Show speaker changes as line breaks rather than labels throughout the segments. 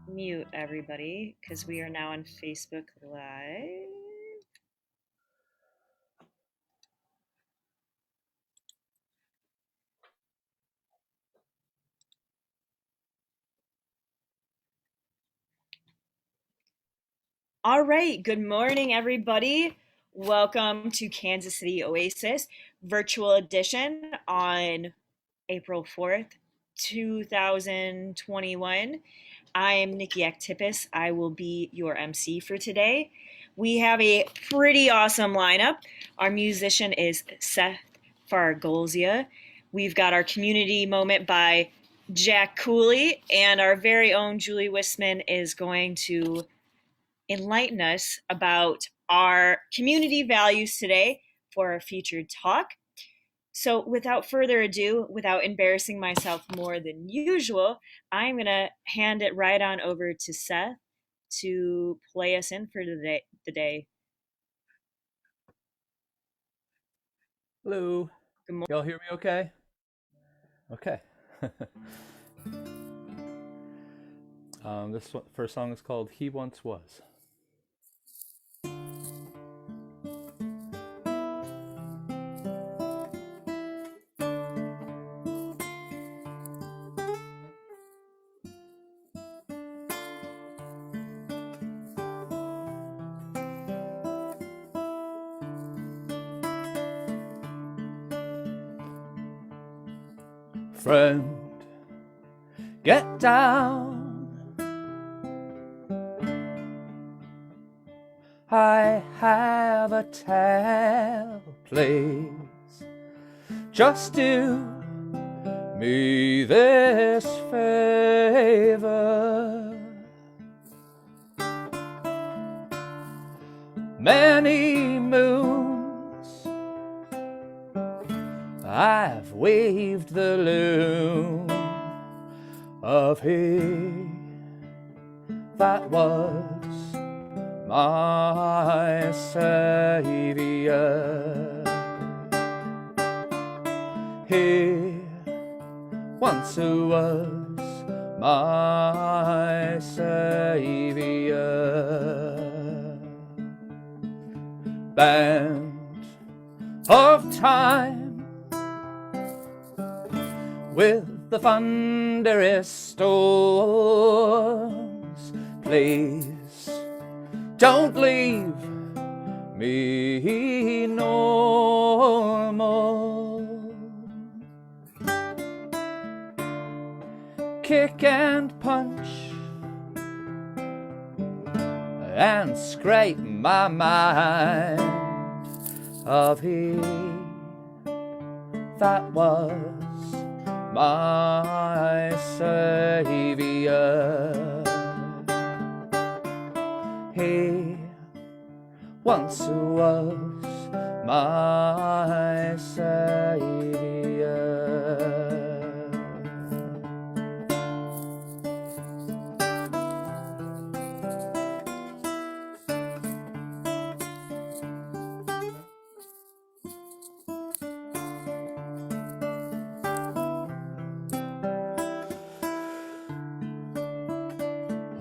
mute everybody because we are now on Facebook Live. All right, good morning, everybody. Welcome to Kansas City Oasis virtual edition on April 4th, 2021. I am Nikki Actipis. I will be your MC for today. We have a pretty awesome lineup. Our musician is Seth Fargolzia. We've got our community moment by Jack Cooley, and our very own Julie Wisman is going to enlighten us about our community values today for our featured talk. So, without further ado, without embarrassing myself more than usual, I'm going to hand it right on over to Seth to play us in for the day.
Hello.
Good morning.
Y'all hear me okay? Okay. This first song is called He Once Was. Friend, get down. I have a tale, please. Just do me this favor. Many moons I've waved the loom of he that was my Savior. He once was my Savior. Band of time with the thunderous storms, please don't leave me normal. Kick and punch and scrape my mind of he that was my Savior. He once was my Savior.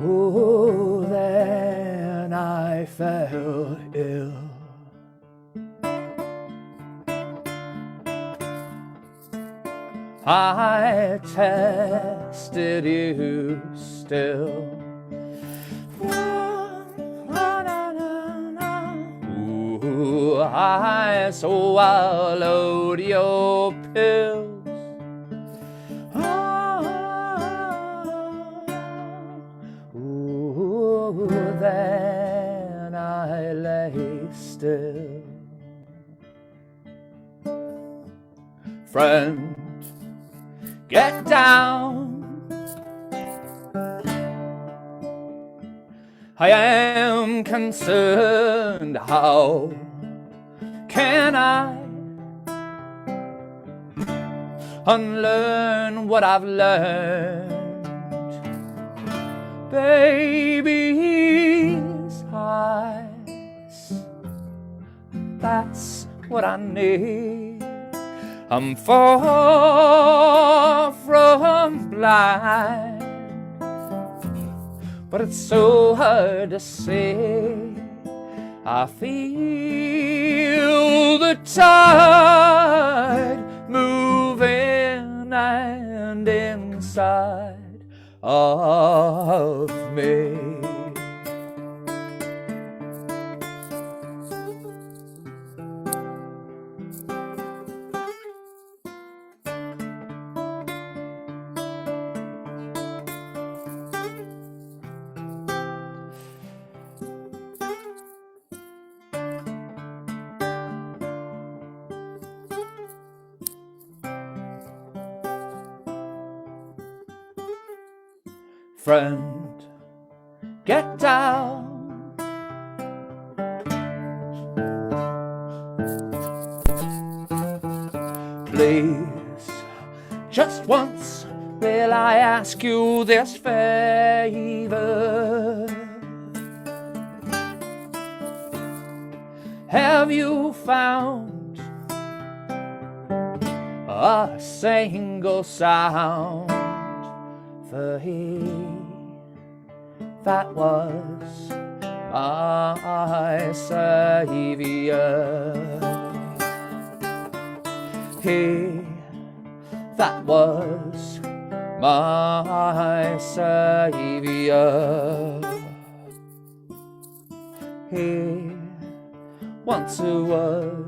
Oh, then I fell ill. I tested you still. Ooh, I swallowed your pills. Then I lay still. Friend, get down. I am concerned. How can I unlearn what I've learned? Baby's eyes, that's what I need. I'm far from blind. but it's so hard to say. I feel the tide moving and inside of me. Friend, get down. Please, just once will I ask you this favor. Have you found a single sound for he that was my Savior? He that was my Savior. He once who was.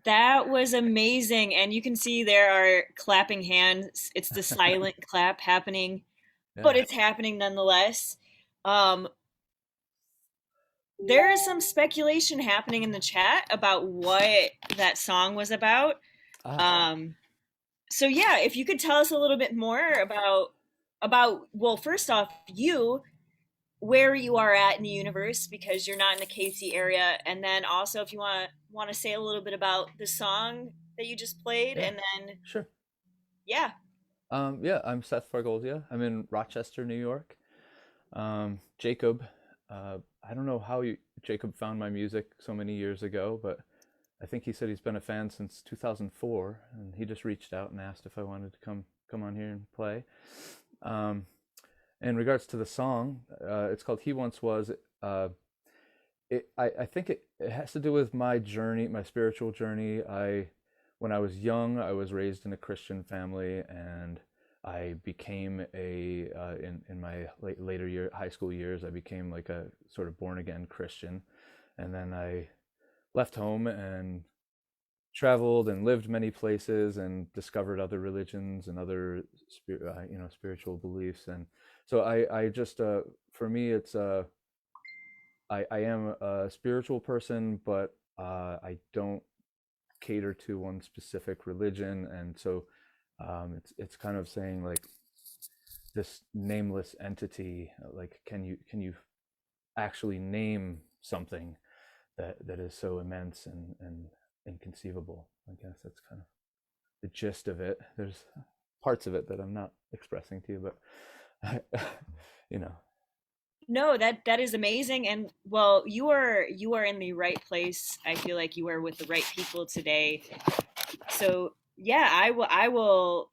That was amazing. And you can see there are clapping hands. It's the silent clap happening, but
Yeah.
it's happening nonetheless. Um, there is some speculation happening in the chat about what that song was about.
Ah,
So yeah, if you could tell us a little bit more about well, first off, you where you are at in the universe because you're not in the KC area, and then also if you want to say a little bit about the song that you just played,
yeah,
and then
sure.
yeah.
Yeah, I'm Seth Fargolzia. I'm in Rochester, New York. Jacob, I don't know how Jacob found my music so many years ago, but I think he said he's been a fan since 2004, and he just reached out and asked if I wanted to come on here and play. Um, in regards to the song, it's called "He Once Was." I think it has to do with my journey, my spiritual journey. When I was young, I was raised in a Christian family, and I became in my later high school years, I became like a sort of born again Christian, and then I left home and traveled and lived many places and discovered other religions and other spiritual beliefs. And so I just for me it's I am a spiritual person, but I don't cater to one specific religion. And so it's kind of saying like this nameless entity, like can you actually name something that is so immense and inconceivable? I guess that's kind of the gist of it. There's parts of it that I'm not expressing to you, but you know.
No, that is amazing, and well, you are in the right place. I feel like you are with the right people today. So yeah, I will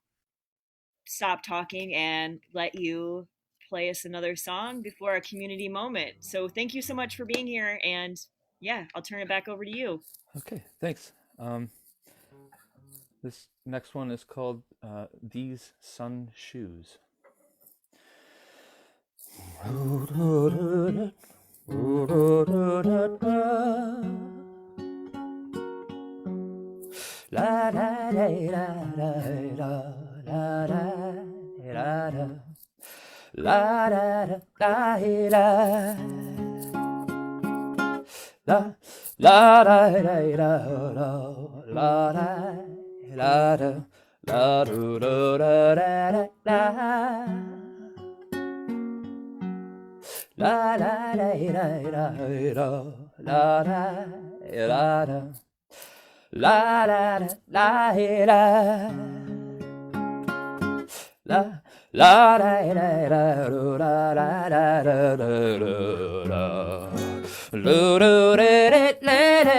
stop talking and let you play us another song before our community moment. So thank you so much for being here, and yeah, I'll turn it back over to you.
Okay, thanks. This next one is called These Sun Shoes. La da da da da da da da da da la da da da da la la da da da la da la da la do do da da da la la da da da la da la da la da la da la La da da da do da da da da da da do do da da da da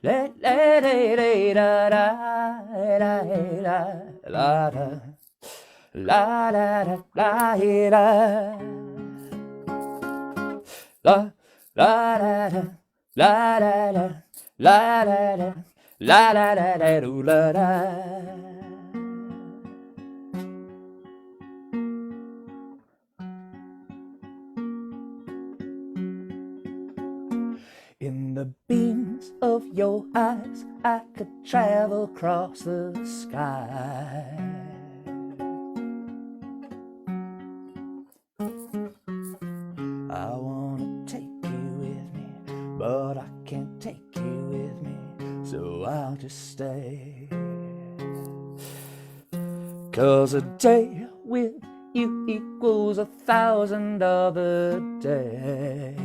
da da da da da la da da la da la la da da la da da la da da la da da da do la da. In the beams of your eyes, I could travel across the sky. I wanna take you with me, but I can't take you with me, so I'll just stay. 'Cause a day with you equals 1,000 other days.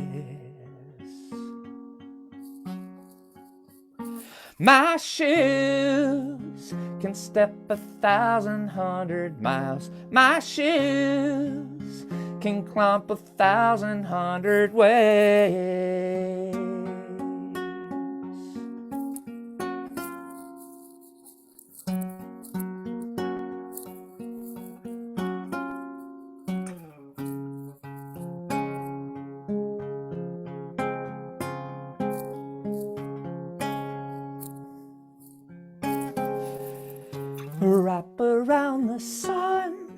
My shoes can step 1,100 miles. My shoes can clomp 1,100 ways. Wrap around the sun,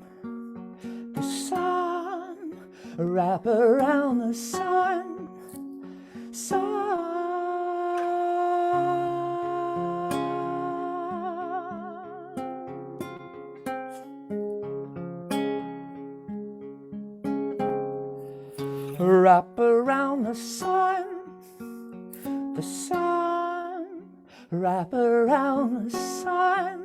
wrap around the sun, wrap around the sun, wrap around the sun.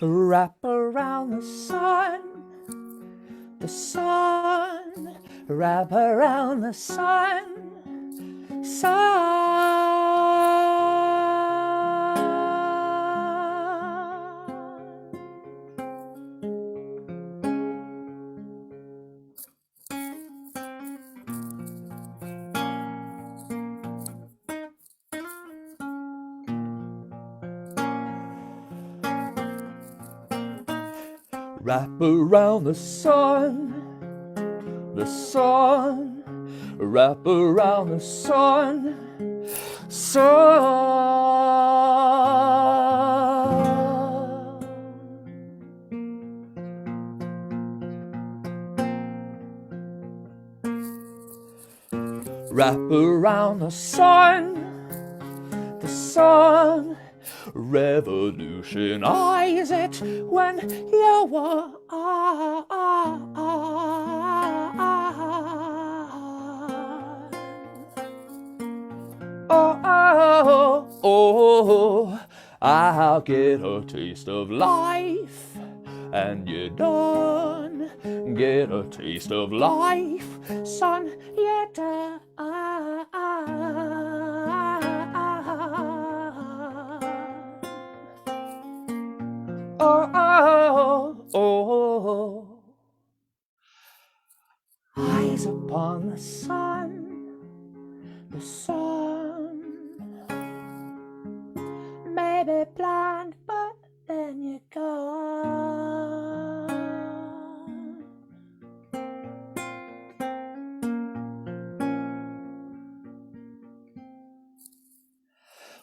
Wrap around the sun, wrap around the sun. Wrap around the sun, wrap around the sun, wrap around the sun, revolutionize it when you are. I'll get a taste of life, and you're done. Get a taste of life, son, you're done. Eyes upon the sun, maybe blind, but then you're gone.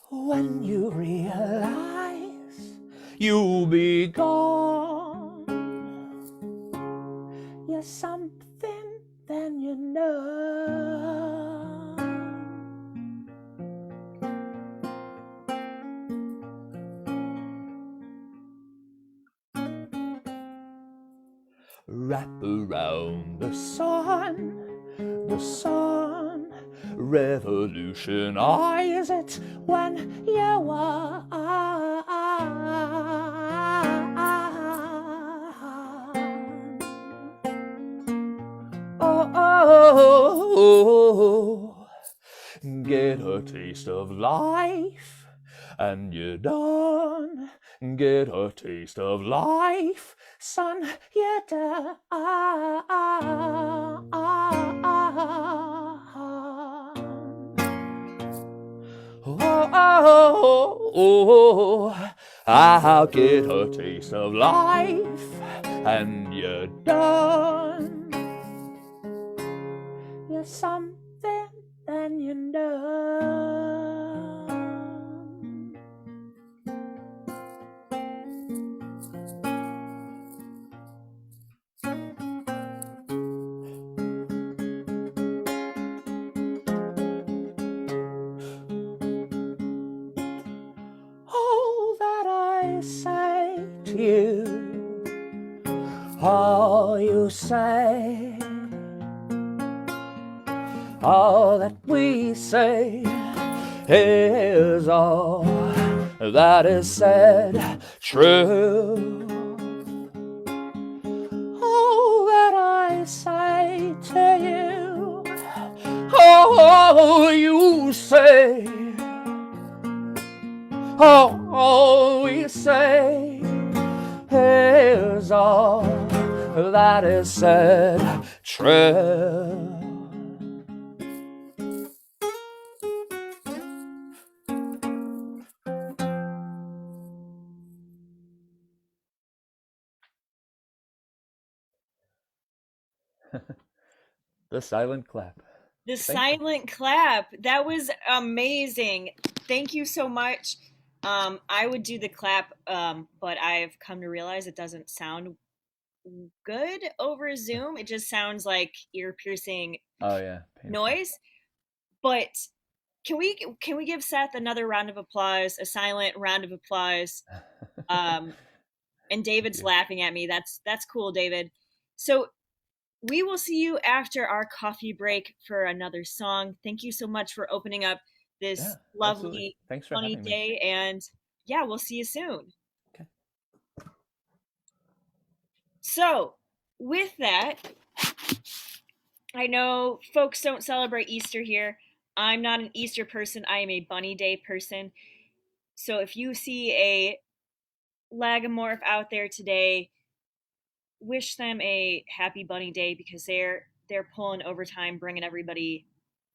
When you realize you'll be gone, you're something, then you know. wrap around the sun, revolutionize it when you are. Oh, oh, oh, get a taste of life and you're done. Get a taste of life, son, you're done. Oh, oh, oh, I'll get a taste of life and you're done. You're something and you're done. All that I say to you, all you say, all that we say is all that is said true. All that I say to you, all you say, all we say is all that is said true. The silent clap.
The
Thank you.
silent clap. That was amazing. Thank you so much. I would do the clap, but I've come to realize it doesn't sound good over Zoom. It just sounds like ear piercing
Oh yeah, painful.
noise. But can we give Seth another round of applause, a silent round of applause? Um, and
Thank
David's
you.
laughing at me. That's cool, David. So we will see you after our coffee break for another song. Thank you so much for opening up
Yeah,
this
absolutely.
lovely,
Thanks for
funny
having me.
day. And yeah, we'll see you soon.
Okay.
So, with that, I know folks don't celebrate Easter here. I'm not an Easter person, I am a Bunny Day person. So, if you see a Lagomorph out there today, wish them a happy Bunny Day because they're pulling overtime, bringing everybody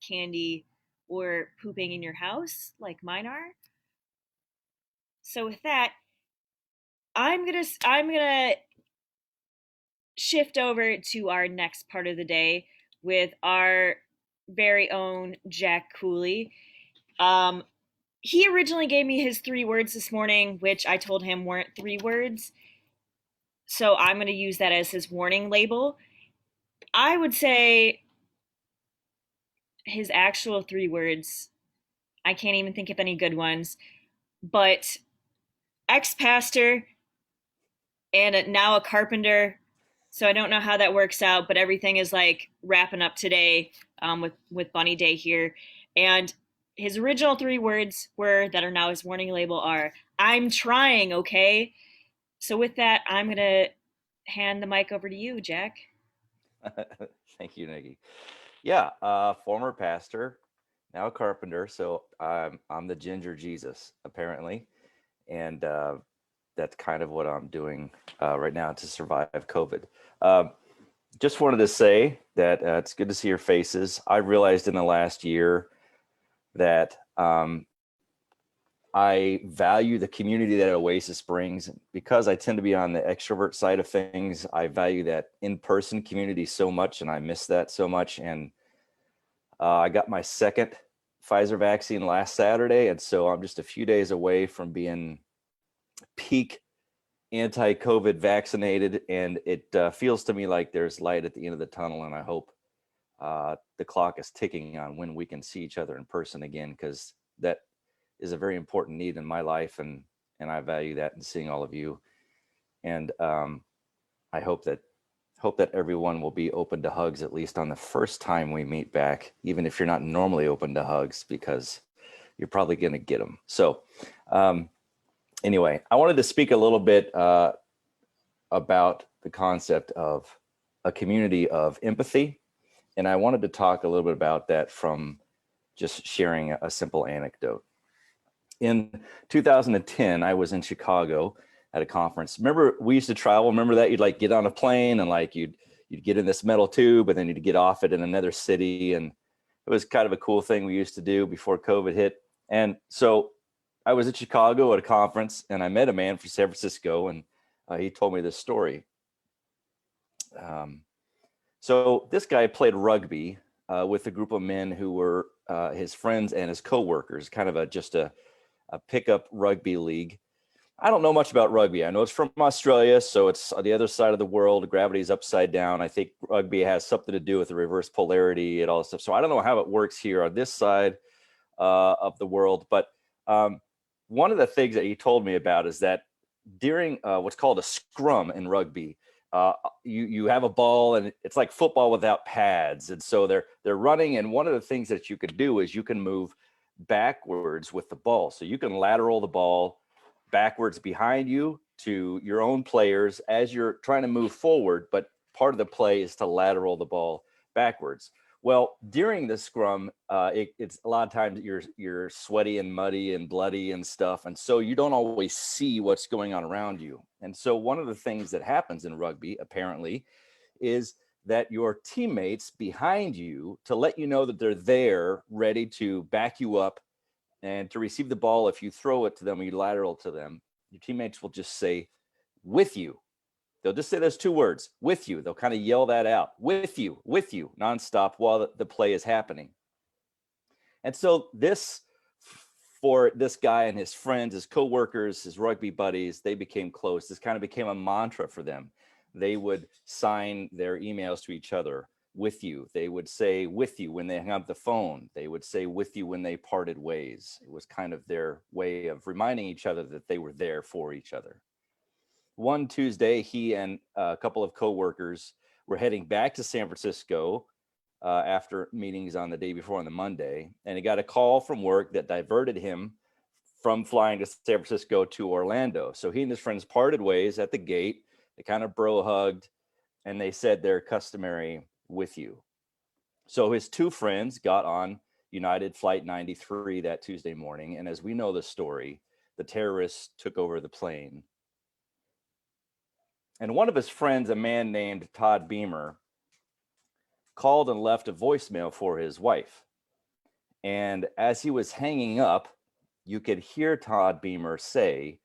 candy or pooping in your house like mine are. So with that, I'm gonna shift over to our next part of the day with our very own Jack Cooley. Um, he originally gave me his 3 words this morning, which I told him weren't 3 words. So I'm going to use that as his warning label. I would say his actual 3 words, I can't even think of any good ones, but ex pastor and now a carpenter. So I don't know how that works out, but everything is like wrapping up today with Bunny Day here. And his original 3 words were that are now his warning label are "I'm trying, okay." So with that, I'm gonna hand the mic over to you, Jack.
Thank you, Nikki. Yeah, former pastor, now a carpenter. So I'm the Ginger Jesus, apparently, and that's kind of what I'm doing right now to survive COVID. Um, just wanted to say that it's good to see your faces. I realized in the last year that I value the community that Oasis brings because I tend to be on the extrovert side of things. I value that in-person community so much, and I miss that so much. And I got my second Pfizer vaccine last Saturday, and so I'm just a few days away from being peak anti-COVID vaccinated, and it feels to me like there's light at the end of the tunnel, and I hope the clock is ticking on when we can see each other in person again, because that is a very important need in my life, and I value that in seeing all of you. And I hope hope that everyone will be open to hugs, at least on the first time we meet back, even if you're not normally open to hugs, because you're probably going to get them. So anyway, I wanted to speak a little bit about the concept of a community of empathy. And I wanted to talk a little bit about that from just sharing a simple anecdote. In 2010, I was in Chicago at a conference. Remember, we used to travel. Remember that? You'd like get on a plane and like you'd get in this metal tube and then you'd get off it in another city. And it was kind of a cool thing we used to do before COVID hit. And so I was in Chicago at a conference and I met a man from San Francisco, and he told me this story. So this guy played rugby with a group of men who were his friends and his coworkers, kind of just a pickup rugby league. I don't know much about rugby. I know it's from Australia, so it's on the other side of the world. Gravity's upside down. I think rugby has something to do with the reverse polarity and all this stuff. So I don't know how it works here on this side of the world. But one of the things that he told me about is that during what's called a scrum in rugby, you have a ball and it's like football without pads. And so they're running. And one of the things that you can do is you can move backwards with the ball. So you can lateral the ball backwards behind you to your own players as you're trying to move forward. But part of the play is to lateral the ball backwards. Well, during the scrum, it's a lot of times you're sweaty and muddy and bloody and stuff. And so you don't always see what's going on around you. And so one of the things that happens in rugby, apparently, is that your teammates behind you, to let you know that they're there ready to back you up and to receive the ball, if you throw it to them or you lateral to them, your teammates will just say, with you. They'll just say those two words, with you. They'll kind of yell that out, with you, nonstop while the play is happening. And so for this guy and his friends, his coworkers, his rugby buddies, they became close. This kind of became a mantra for them. They would sign their emails to each other, with you. They would say with you when they hung up the phone. They would say with you when they parted ways. It was kind of their way of reminding each other that they were there for each other. One Tuesday, he and a couple of coworkers were heading back to San Francisco after meetings on the day before on the Monday, and he got a call from work that diverted him from flying to San Francisco to Orlando. So he and his friends parted ways at the gate. They kind of bro hugged, and they said their customary with you. So his two friends got on United Flight 93 that Tuesday morning. And as we know the story, the terrorists took over the plane. And one of his friends, a man named Todd Beamer, called and left a voicemail for his wife. And as he was hanging up, you could hear Todd Beamer say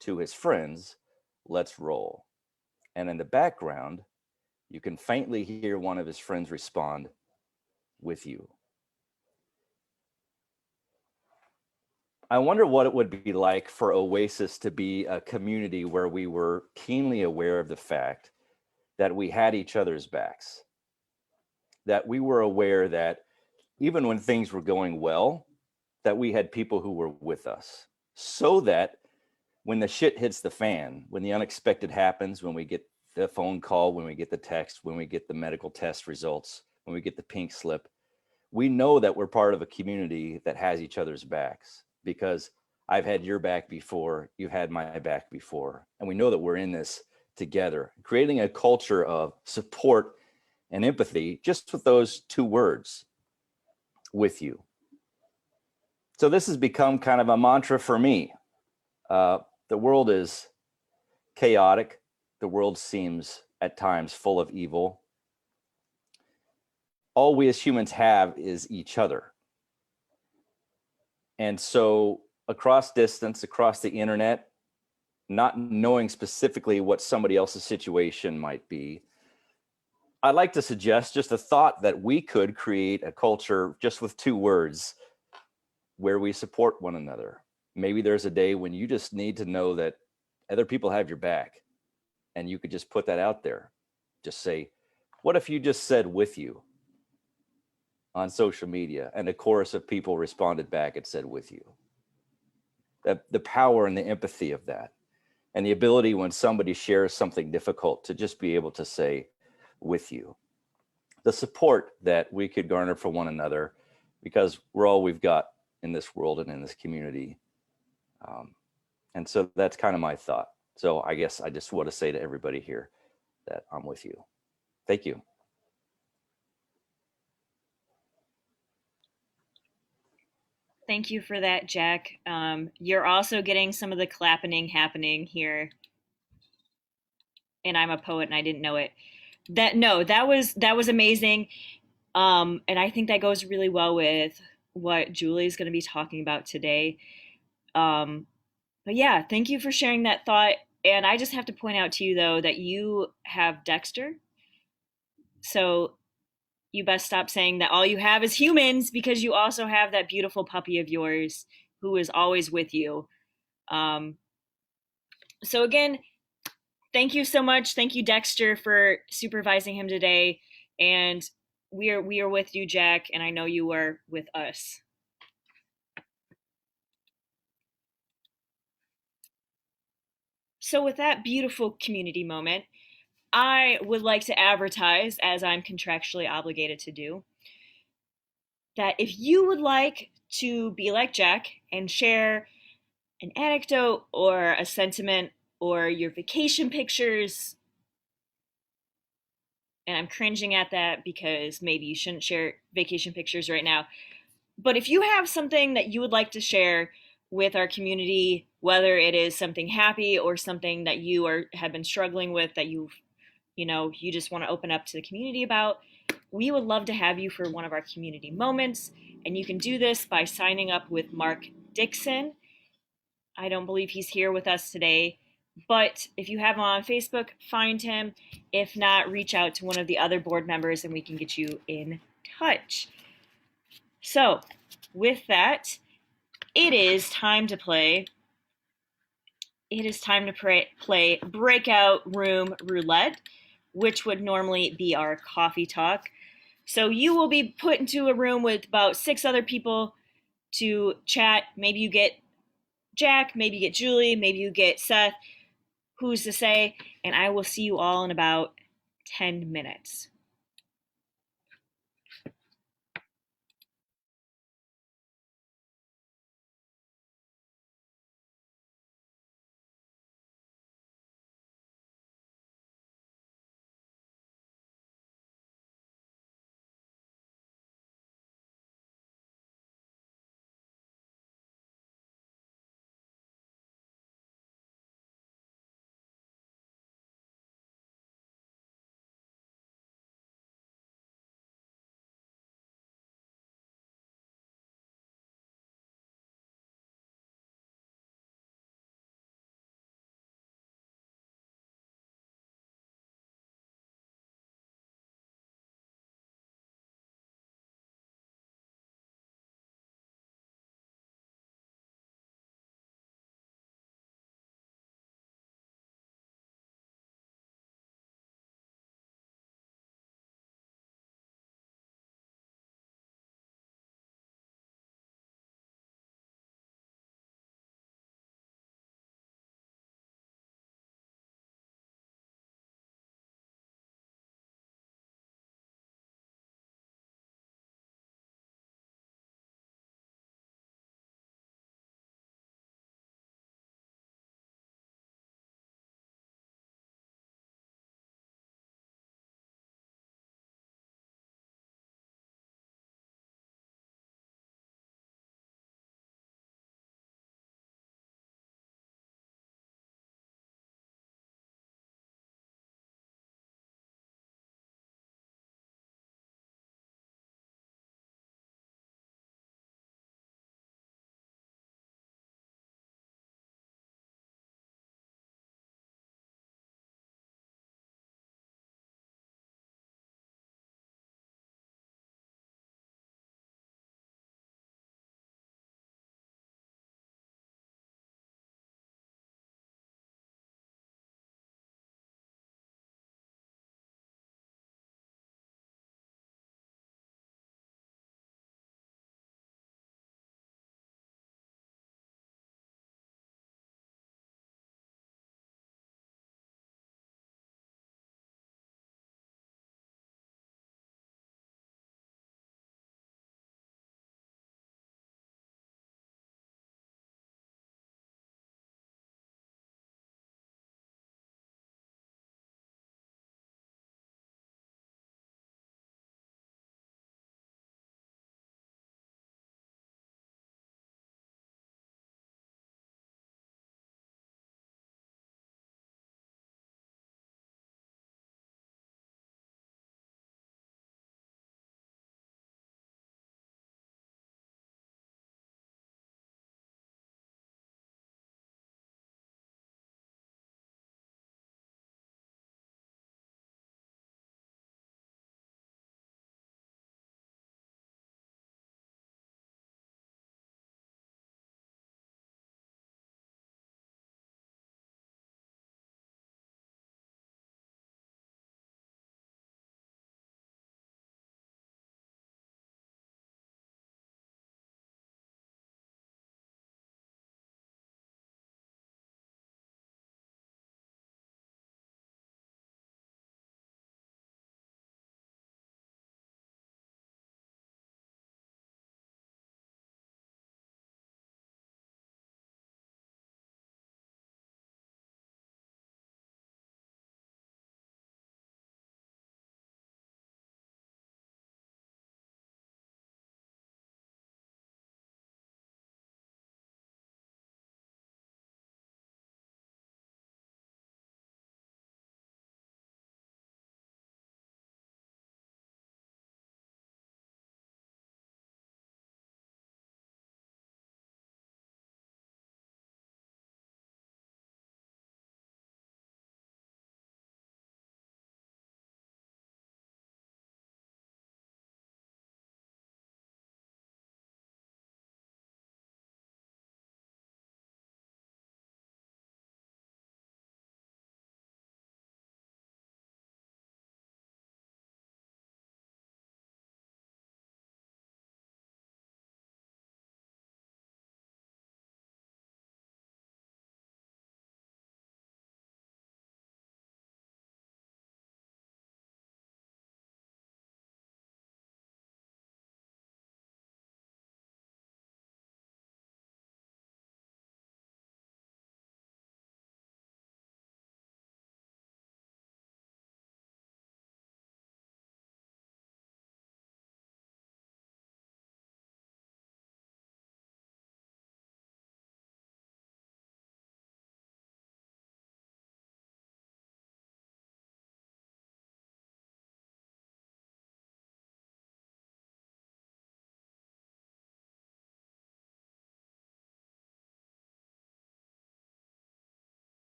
to his friends, "Let's roll." And in the background, you can faintly hear one of his friends respond, "With you." I wonder what it would be like for Oasis to be a community where we were keenly aware of the fact that we had each other's backs, that we were aware that even when things were going well, that we had people who were with us, so that when the shit hits the fan, when the unexpected happens, when we get the phone call, when we get the text, when we get the medical test results, when we get the pink slip, we know that we're part of a community that has each other's backs, because I've had your back before, you've had my back before, and we know that we're in this together, creating a culture of support and empathy just with those two words, with you. So this has become kind of a mantra for me. The world is chaotic. The world seems at times full of evil. All we as humans have is each other. And so across distance, across the internet, not knowing specifically what somebody else's situation might be, I'd like to suggest just a thought that we could create a culture just with two words where we support one another. Maybe there's a day when you just need to know that other people have your back, and you could just put that out there. Just say, what if you just said "with you" on social media, and a chorus of people responded back and said "with you"? The power and the empathy of that, and the ability when somebody shares something difficult to just be able to say, with you. The support that we could garner for one another, because we're all we've got in this world and in this community. And so that's kind of my thought. So I guess I just want to say to everybody here that I'm with you. Thank you.
Thank you for that, Jack. You're also getting some of the clapping happening here, and I'm a poet and I didn't know it. That was amazing. And I think that goes really well with what Julie is going to be talking about today. Um, but yeah, thank you for sharing that thought. And I just have to point out to you though that you have Dexter, so you best stop saying that all you have is humans, because you also have that beautiful puppy of yours who is always with you. Um, so again, thank you so much. Thank you, Dexter, for supervising him today. And we are with you, Jack, and I know you are with us. So with that beautiful community moment, I would like to advertise, as I'm contractually obligated to do, that if you would like to be like Jack and share an anecdote or a sentiment or your vacation pictures, and I'm cringing at that because maybe you shouldn't share vacation pictures right now, but if you have something that you would like to share with our community, whether it is something happy or something that you have been struggling with, that you just want to open up to the community about, we would love to have you for one of our community moments. And you can do this by signing up with Mark Dixon. I don't believe he's here with us today, but if you have him on Facebook, find him. If not, reach out to one of the other board members and we can get you in touch. So, with that, it is time to play. It is time to play Breakout Room Roulette, which would normally be our coffee talk. So you will be put into a room with about 6 other people to chat. Maybe you get Jack, maybe you get Julie, maybe you get Seth. Who's to say? And I will see you all in about 10 minutes.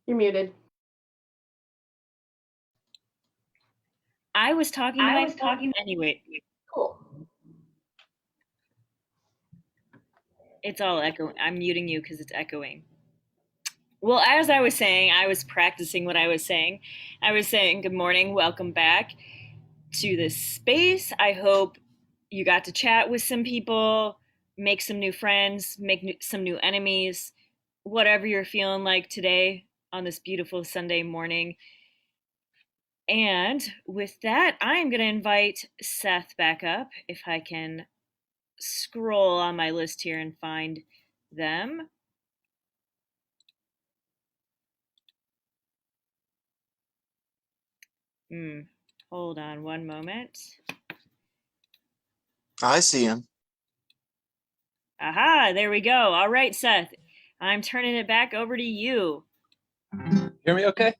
You're muted.
I was talking. Anyway.
Cool.
It's all echoing. I'm muting you because it's echoing. Well, as I was saying, I was practicing what I was saying. I was saying, good morning, welcome back to this space. I hope you got to chat with some people, make some new friends, make some new enemies, whatever you're feeling like today on this beautiful Sunday morning. And with that, I'm going to invite Seth back up if I can scroll on my list here and find them. Hold on one moment.
I see him.
Aha, there we go. All right, Seth, I'm turning it back over to you.
Hear me okay?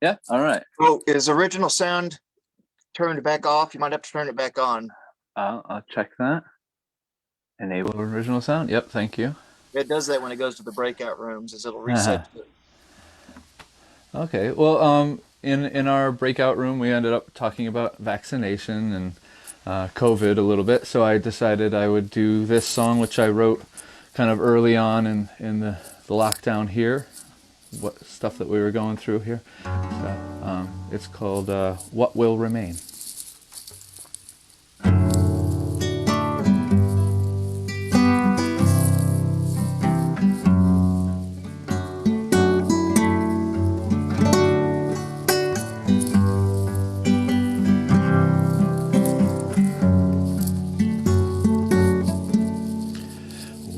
Yeah, all right.
Oh, is original sound turned back off? You might have to turn it back on.
I'll check that. Enable original sound. Yep, thank you.
It does that when it goes to the breakout rooms, is it'll reset.
Okay, well, in our breakout room, we ended up talking about vaccination and COVID a little bit, so I decided I would do this song, which I wrote kind of early on in the lockdown here, what stuff that we were going through here. So, it's called What Will Remain.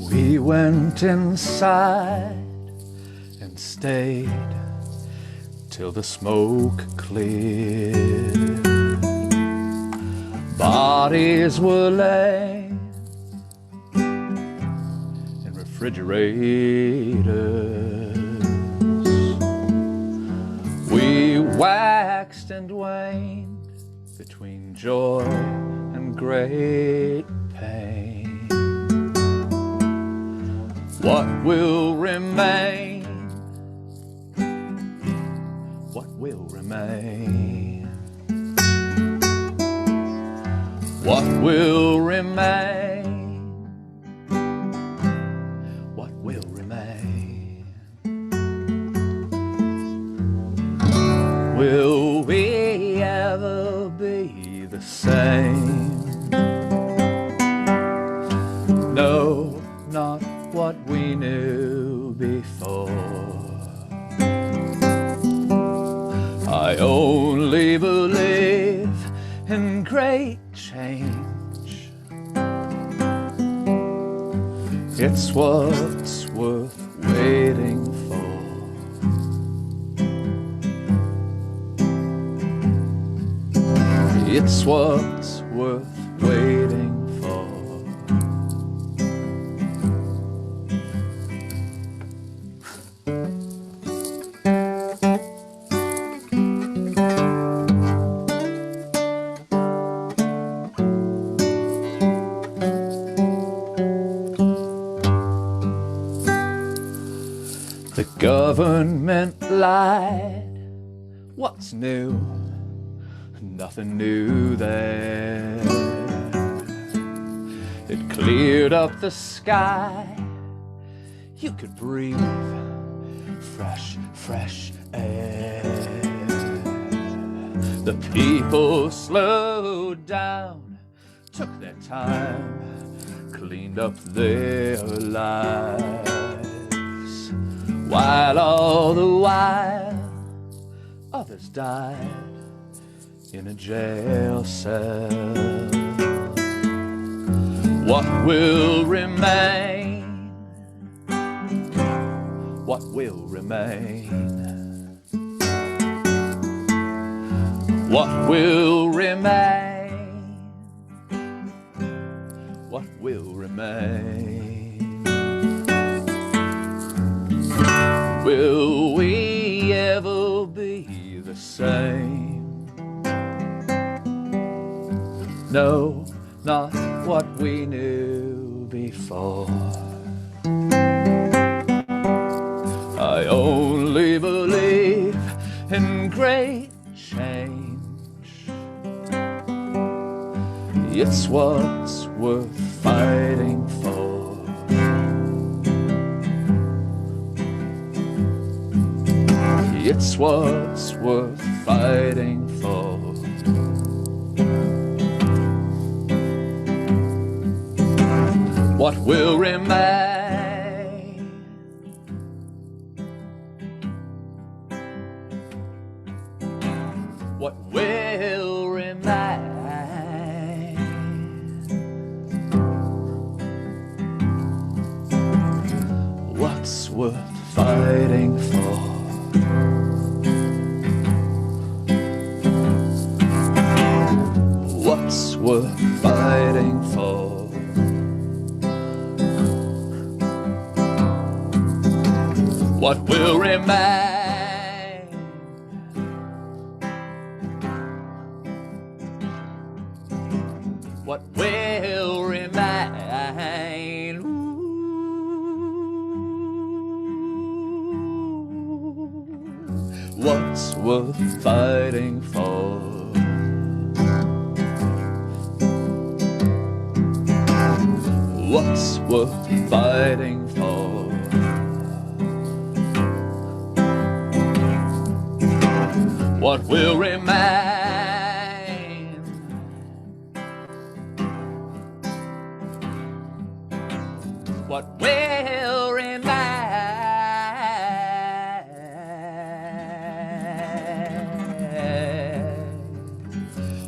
We went inside and stayed till the smoke cleared. Bodies were laying in refrigerators. We waxed and waned between joy and great pain. What will remain? What will remain? What will remain? What will remain? Will we ever be the same? No, not what we knew before. I only believe in great change. It's what's worth waiting for. It's what's worth waiting for. The government lied. What's new? Nothing new there. It cleared up the sky. You could breathe fresh, fresh air. The people slowed down, took their time, cleaned up their lives, while all the while others died in a jail cell. What will remain? What will remain? What will remain? What will remain? Will we ever be the same? No, not what we knew before. I only great change. It's what's worth fighting for. It's what's worth fighting for. What will remain? What will remain? What's worth fighting for? What's worth fighting for? What will remain? What will remain? What's worth fighting for? What's worth fighting for? What will remain? What will remain?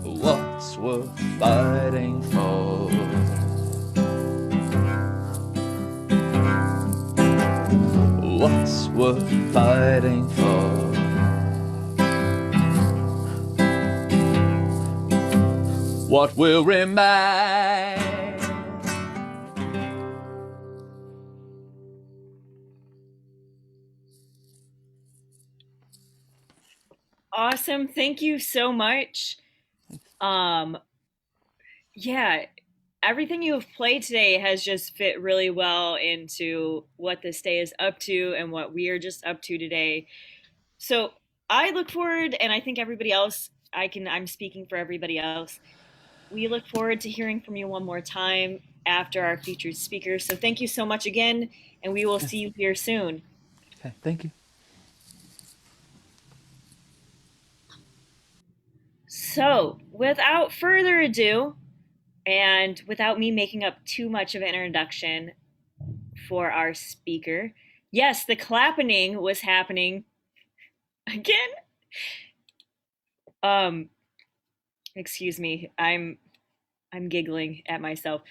What's worth fighting for? What's worth fighting for? What will remain?
Awesome. Thank you so much. Yeah, everything you have played today has just fit really well into what this day is up to and what we are just up to today. So I look forward, and I think everybody else, I'm speaking for everybody else. We look forward to hearing from you one more time after our featured speaker. So thank you so much again, and we will see you here soon.
Okay, thank you.
So, without further ado, and without me making up too much of an introduction for our speaker, yes, the clapping was happening again. Excuse me, I'm giggling at myself,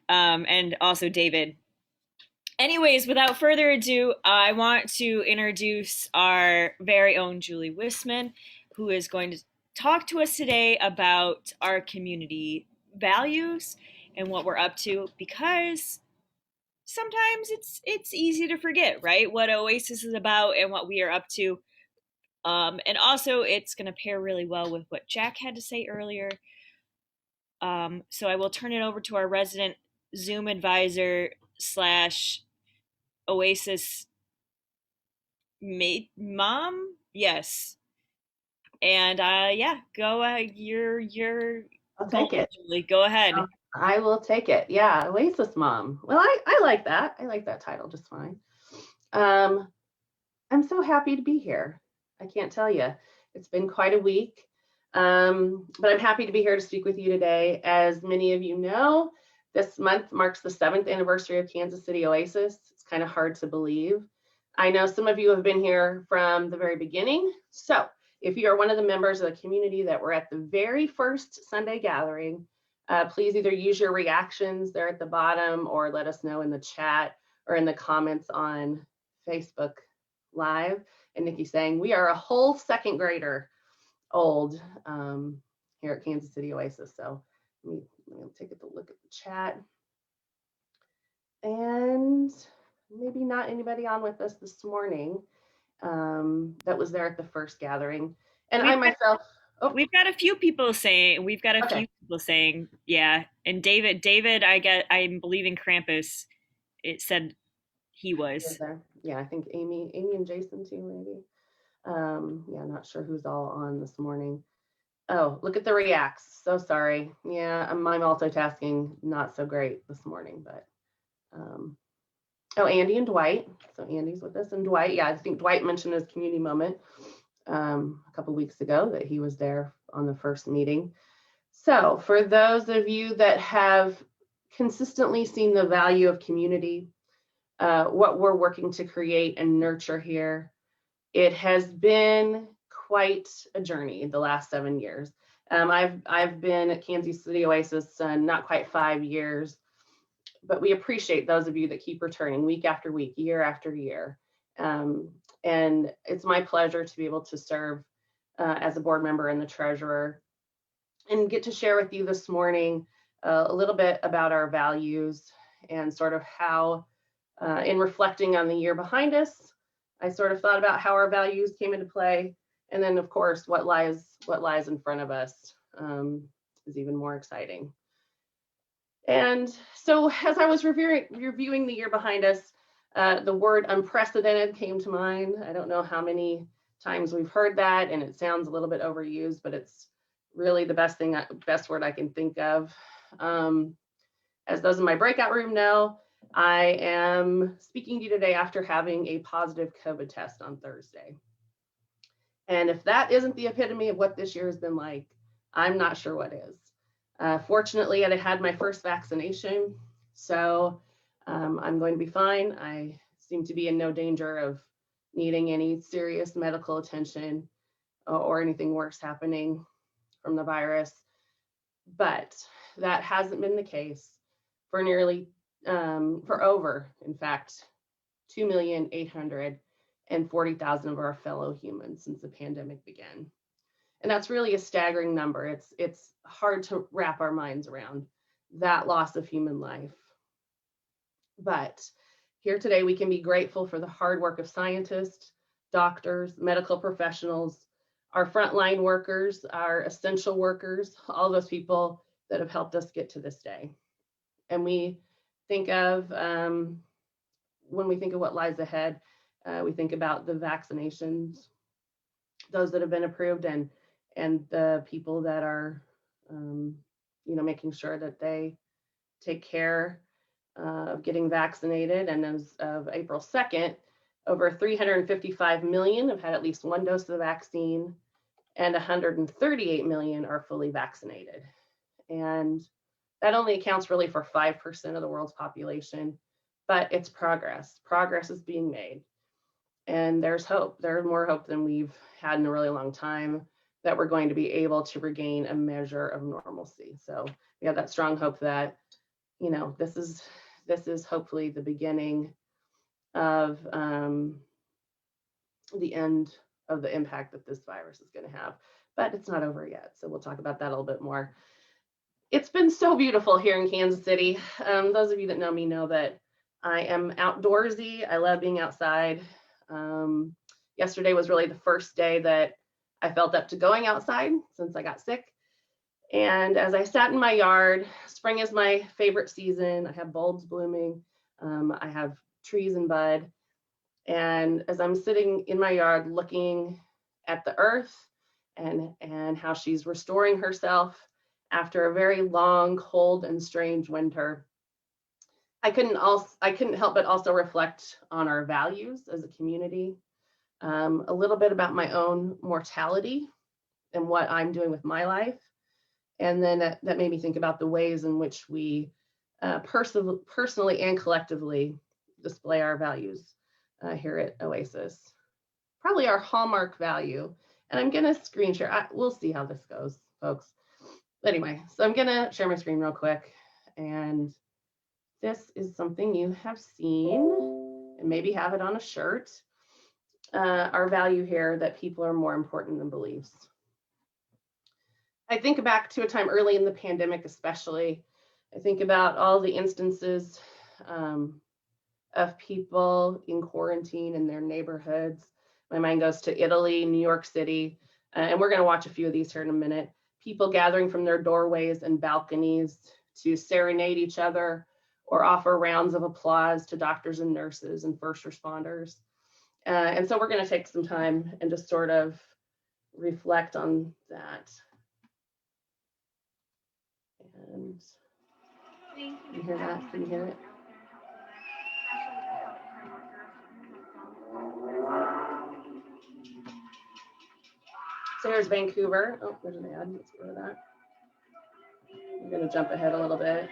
and also David. Anyways, without further ado, I want to introduce our very own Julie Wisman, who is going to talk to us today about our community values and what we're up to, because sometimes it's easy to forget, right? What Oasis is about and what we are up to. And also, it's going to pair really well with what Jack had to say earlier. So I will turn it over to our resident Zoom advisor slash Oasis mom. Yes. And yeah, go. You're.
I'll take it.
Julie, go ahead.
I will take it. Yeah, Oasis mom. Well, I like that. I like that title just fine. I'm so happy to be here. I can't tell you. It's been quite a week. But I'm happy to be here to speak with you today. As many of you know, this month marks the 7th anniversary of Kansas City Oasis. It's kind of hard to believe. I know some of you have been here from the very beginning. So if you are one of the members of the community that were at the very first Sunday gathering, please either use your reactions there at the bottom or let us know in the chat or in the comments on Facebook Live. And Nikki's saying, we are a whole second grader old here at Kansas City Oasis. So let me take a look at the chat. And maybe not anybody on with us this morning that was there at the first gathering. And I myself,
we've got a few people saying, yeah. And David, I'm believing Krampus, it said he was.
Yeah, I think Amy and Jason too, maybe. Yeah, not sure who's all on this morning. Oh, look at the reacts. So sorry. Yeah, my multitasking not so great this morning, but oh, Andy and Dwight. So Andy's with us, and Dwight. Yeah, I think Dwight mentioned his community moment a couple weeks ago that he was there on the first meeting. So for those of you that have consistently seen the value of community, what we're working to create and nurture here, it has been quite a journey the last 7 years. I've been at Kansas City Oasis not quite 5 years, but we appreciate those of you that keep returning week after week, year after year. And it's my pleasure to be able to serve as a board member and the treasurer, and get to share with you this morning a little bit about our values and sort of how, in reflecting on the year behind us, I sort of thought about how our values came into play, and then of course what lies in front of us is even more exciting. And so as I was reviewing the year behind us, the word unprecedented came to mind. I don't know how many times we've heard that, and it sounds a little bit overused, but it's really the best word I can think of. As those in my breakout room know, I am speaking to you today after having a positive COVID test on Thursday. And if that isn't the epitome of what this year has been like, I'm not sure what is. Fortunately, I had my first vaccination, so I'm going to be fine. I seem to be in no danger of needing any serious medical attention or anything worse happening from the virus. But that hasn't been the case for over, in fact, 2,840,000 of our fellow humans since the pandemic began. And that's really a staggering number. It's hard to wrap our minds around that loss of human life. But here today, we can be grateful for the hard work of scientists, doctors, medical professionals, our frontline workers, our essential workers, all those people that have helped us get to this day. And we think of, when we think of what lies ahead, we think about the vaccinations, those that have been approved, and the people that are, making sure that they take care of getting vaccinated. And as of April 2nd, over 355 million have had at least one dose of the vaccine, and 138 million are fully vaccinated. And that only accounts really for 5% of the world's population, but it's progress. Progress is being made. And there's hope. There's more hope than we've had in a really long time that we're going to be able to regain a measure of normalcy. So we have that strong hope that, this is hopefully the beginning of the end of the impact that this virus is going to have. But it's not over yet. So we'll talk about that a little bit more. It's been so beautiful here in Kansas City. Those of you that know me know that I am outdoorsy. I love being outside. Yesterday was really the first day that I felt up to going outside since I got sick. And as I sat in my yard, spring is my favorite season. I have bulbs blooming. I have trees in bud. And as I'm sitting in my yard looking at the earth and how she's restoring herself after a very long, cold, and strange winter, I couldn't help but also reflect on our values as a community, a little bit about my own mortality and what I'm doing with my life. And then that made me think about the ways in which we personally and collectively display our values here at Oasis. Probably our hallmark value. And I'm going to screen share. We'll see how this goes, folks. Anyway, so I'm going to share my screen real quick. And this is something you have seen and maybe have it on a shirt. Our value here that people are more important than beliefs. I think back to a time early in the pandemic, especially. I think about all the instances of people in quarantine in their neighborhoods. My mind goes to Italy, New York City, and we're going to watch a few of these here in a minute. People gathering from their doorways and balconies to serenade each other or offer rounds of applause to doctors and nurses and first responders. And so we're going to take some time and just sort of reflect on that. And you hear that? Can you hear it? So here's Vancouver. Oh, there's an ad. Let's go to that. I'm going to jump ahead a little bit.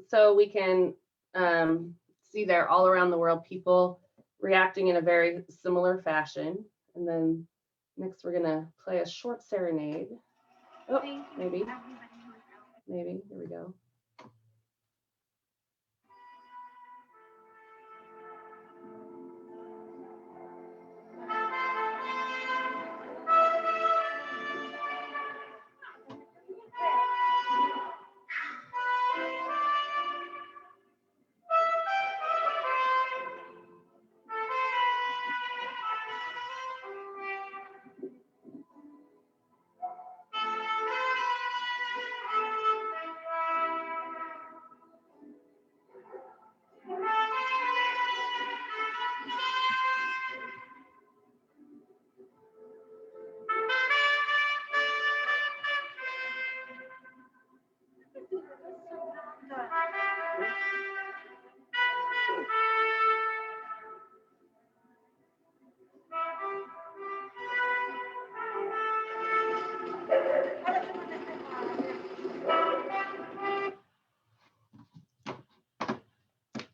So we can see there all around the world people reacting in a very similar fashion. And then next we're gonna play a short serenade. Oh, maybe. Here we go.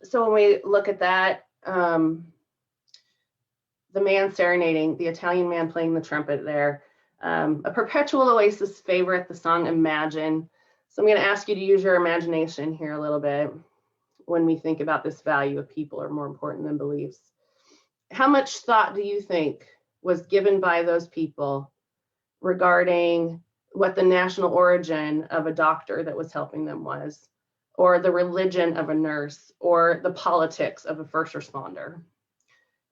So when we look at that, the man serenading, the Italian man playing the trumpet there, a perpetual Oasis favorite, the song Imagine. So I'm going to ask you to use your imagination here a little bit when we think about this value of people are more important than beliefs. How much thought do you think was given by those people regarding what the national origin of a doctor that was helping them was, or the religion of a nurse, or the politics of a first responder?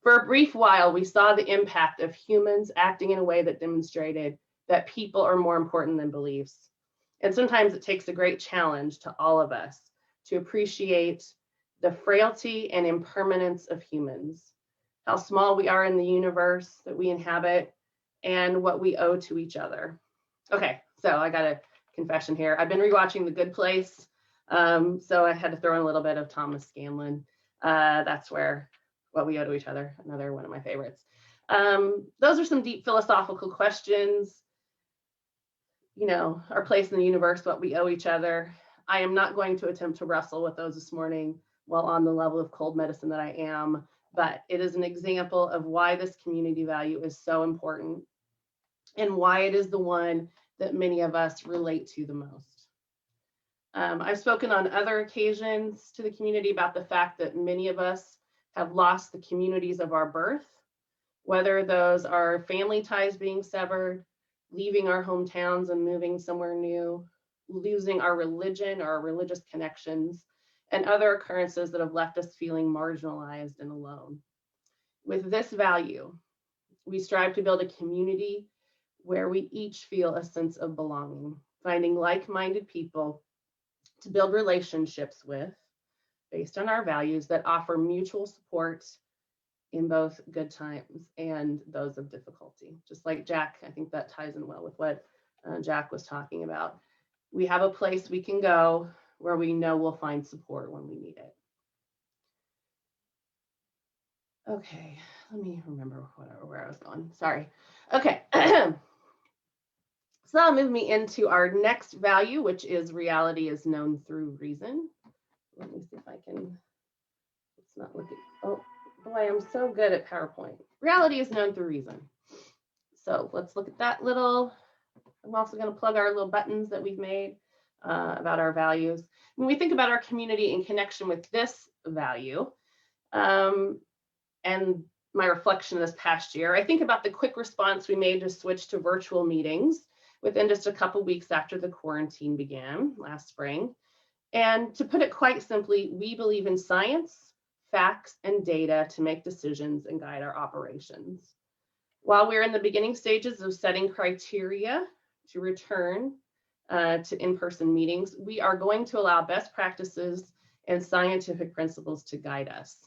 For a brief while, we saw the impact of humans acting in a way that demonstrated that people are more important than beliefs. And sometimes it takes a great challenge to all of us to appreciate the frailty and impermanence of humans, how small we are in the universe that we inhabit, and what we owe to each other. Okay, so I got a confession here. I've been rewatching The Good Place, so I had to throw in a little bit of Thomas Scanlon. That's where What We Owe to Each Other, another one of my favorites. Those are some deep philosophical questions. You know, our place in the universe, what we owe each other. I am not going to attempt to wrestle with those this morning while on the level of cold medicine that I am, but it is an example of why this community value is so important and why it is the one that many of us relate to the most. I've spoken on other occasions to the community about the fact that many of us have lost the communities of our birth, whether those are family ties being severed, leaving our hometowns and moving somewhere new, losing our religion or our religious connections, and other occurrences that have left us feeling marginalized and alone. With this value, we strive to build a community where we each feel a sense of belonging, finding like-minded people to build relationships with based on our values that offer mutual support in both good times and those of difficulty. Just like Jack, I think that ties in well with what Jack was talking about. We have a place we can go where we know we'll find support when we need it. Okay, let me remember where I was going. Sorry. Okay. So that'll move me into our next value, which is reality is known through reason. Let me see if I can put not looking. Oh boy, I'm so good at PowerPoint. Reality is known through reason. So let's look at that little. I'm also going to plug our little buttons that we've made about our values. When we think about our community in connection with this value, and my reflection this past year, I think about the quick response we made to switch to virtual meetings within just a couple weeks after the quarantine began last spring. And to put it quite simply, we believe in science, facts, and data to make decisions and guide our operations. While we're in the beginning stages of setting criteria to return to in-person meetings, we are going to allow best practices and scientific principles to guide us.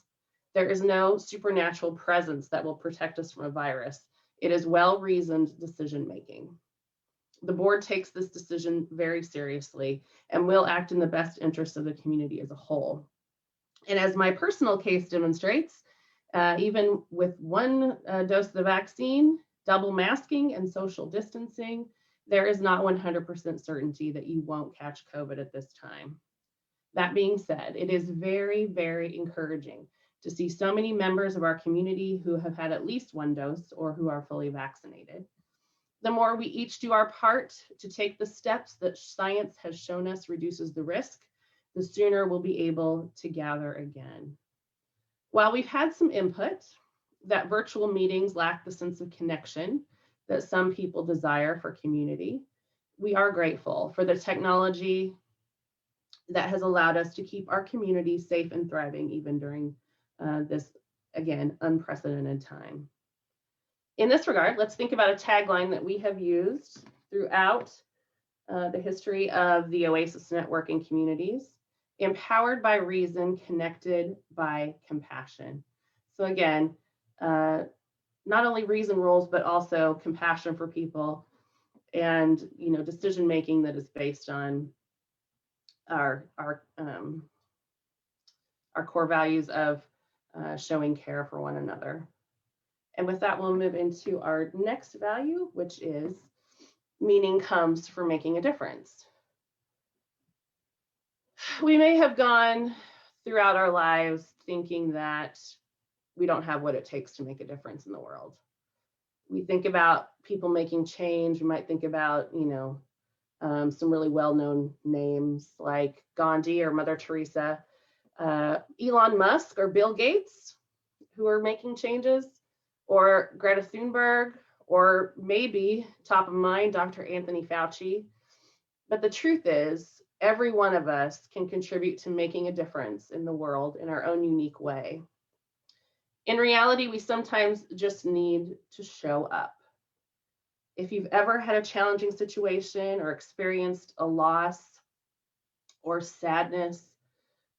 There is no supernatural presence that will protect us from a virus. It is well-reasoned decision-making. The board takes this decision very seriously and will act in the best interest of the community as a whole. And as my personal case demonstrates, even with one dose of the vaccine, double masking and social distancing, there is not 100% certainty that you won't catch COVID at this time. That being said, it is very, very encouraging to see so many members of our community who have had at least one dose or who are fully vaccinated. The more we each do our part to take the steps that science has shown us reduces the risk, the sooner we'll be able to gather again. While we've had some input that virtual meetings lack the sense of connection that some people desire for community, we are grateful for the technology that has allowed us to keep our community safe and thriving even during this, again, unprecedented time. In this regard, let's think about a tagline that we have used throughout the history of the Oasis Network and communities: empowered by reason, connected by compassion. So again, not only reason rules, but also compassion for people, and decision making that is based on our core values of showing care for one another. And with that, we'll move into our next value, which is meaning comes from making a difference. We may have gone throughout our lives thinking that we don't have what it takes to make a difference in the world. We think about people making change. We might think about, some really well-known names like Gandhi or Mother Teresa, Elon Musk or Bill Gates, who are making changes, or Greta Thunberg, or maybe top of mind, Dr. Anthony Fauci. But the truth is, every one of us can contribute to making a difference in the world in our own unique way. In reality, we sometimes just need to show up. If you've ever had a challenging situation or experienced a loss or sadness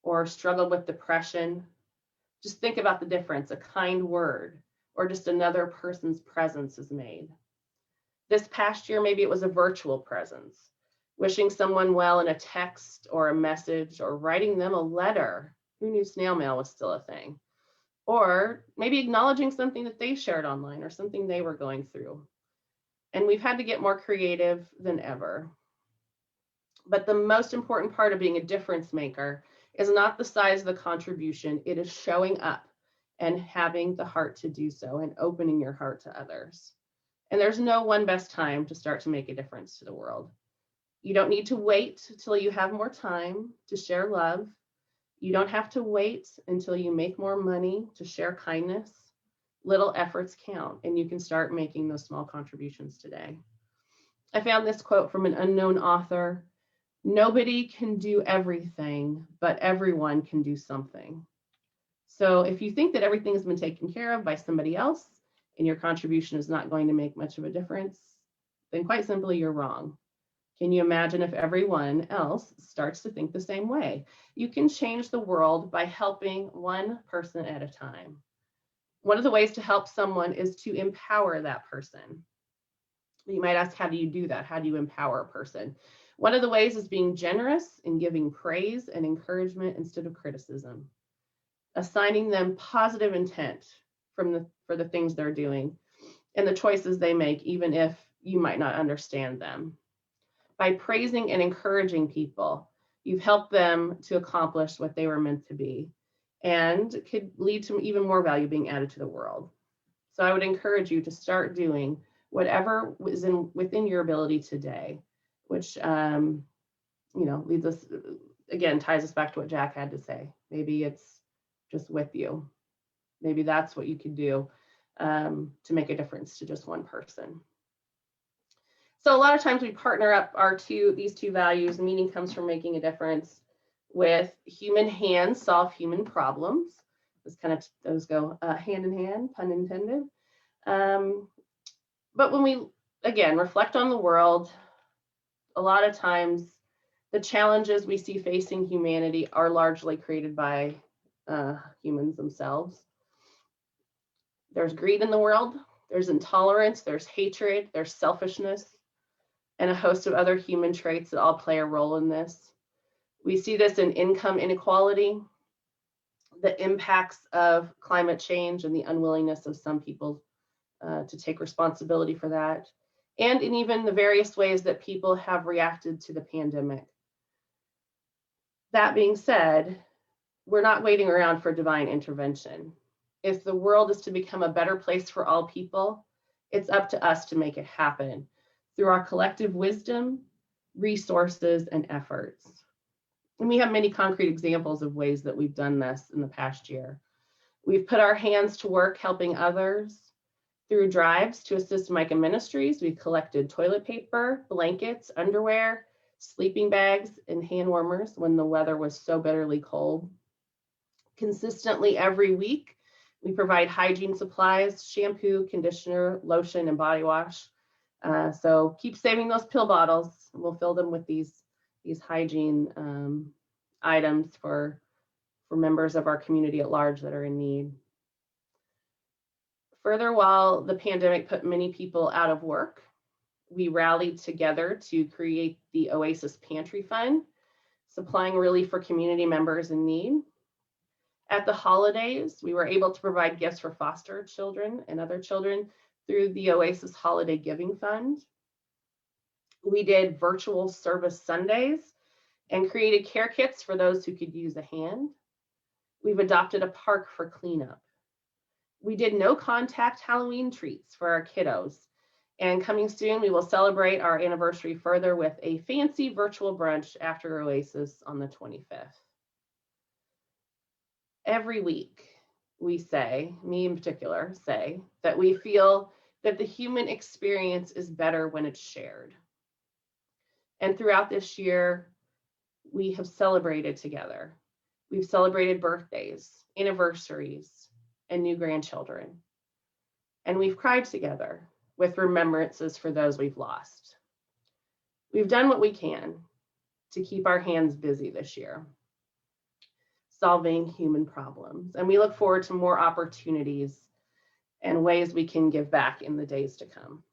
or struggled with depression, just think about the difference a kind word or just another person's presence has made. This past year, maybe it was a virtual presence, wishing someone well in a text or a message, or writing them a letter. Who knew snail mail was still a thing? Or maybe acknowledging something that they shared online or something they were going through. And we've had to get more creative than ever. But the most important part of being a difference maker is not the size of the contribution, it is showing up and having the heart to do so and opening your heart to others. And there's no one best time to start to make a difference to the world. You don't need to wait until you have more time to share love. You don't have to wait until you make more money to share kindness. Little efforts count, and you can start making those small contributions today. I found this quote from an unknown author: "Nobody can do everything, but everyone can do something." So if you think that everything has been taken care of by somebody else and your contribution is not going to make much of a difference, then quite simply, you're wrong. Can you imagine if everyone else starts to think the same way? You can change the world by helping one person at a time. One of the ways to help someone is to empower that person. You might ask, how do you do that? How do you empower a person? One of the ways is being generous and giving praise and encouragement instead of criticism. Assigning them positive intent for the things they're doing and the choices they make, even if you might not understand them. By praising and encouraging people, you've helped them to accomplish what they were meant to be. and could lead to even more value being added to the world. So I would encourage you to start doing whatever is within your ability today, which leads us, again, ties us back to what Jack had to say. Maybe it's just with you. Maybe that's what you could do to make a difference to just one person. So a lot of times we partner up these two values. Meaning comes from making a difference, with human hands solve human problems. Those go hand in hand, pun intended. But when we, again, reflect on the world, a lot of times the challenges we see facing humanity are largely created by humans themselves. There's greed in the world, there's intolerance, there's hatred, there's selfishness, and a host of other human traits that all play a role in this. We see this in income inequality, the impacts of climate change and the unwillingness of some people to take responsibility for that, and in even the various ways that people have reacted to the pandemic. That being said, we're not waiting around for divine intervention. If the world is to become a better place for all people, it's up to us to make it happen through our collective wisdom, resources, and efforts. And we have many concrete examples of ways that we've done this in the past year. We've put our hands to work helping others through drives to assist Micah Ministries. We've collected toilet paper, blankets, underwear, sleeping bags, and hand warmers when the weather was so bitterly cold. Consistently every week, we provide hygiene supplies, shampoo, conditioner, lotion, and body wash. So keep saving those pill bottles, and we'll fill them with these hygiene items for members of our community at large that are in need. Further, while the pandemic put many people out of work, we rallied together to create the Oasis Pantry Fund, supplying relief for community members in need. At the holidays, we were able to provide gifts for foster children and other children through the Oasis Holiday Giving Fund. We did virtual service Sundays and created care kits for those who could use a hand. We've adopted a park for cleanup. We did no contact Halloween treats for our kiddos. And coming soon, we will celebrate our anniversary further with a fancy virtual brunch after Oasis on the 25th. Every week, we say, me in particular, say that we feel that the human experience is better when it's shared. And throughout this year, we have celebrated together. We've celebrated birthdays, anniversaries, and new grandchildren. And we've cried together with remembrances for those we've lost. We've done what we can to keep our hands busy this year, solving human problems. And we look forward to more opportunities and ways we can give back in the days to come.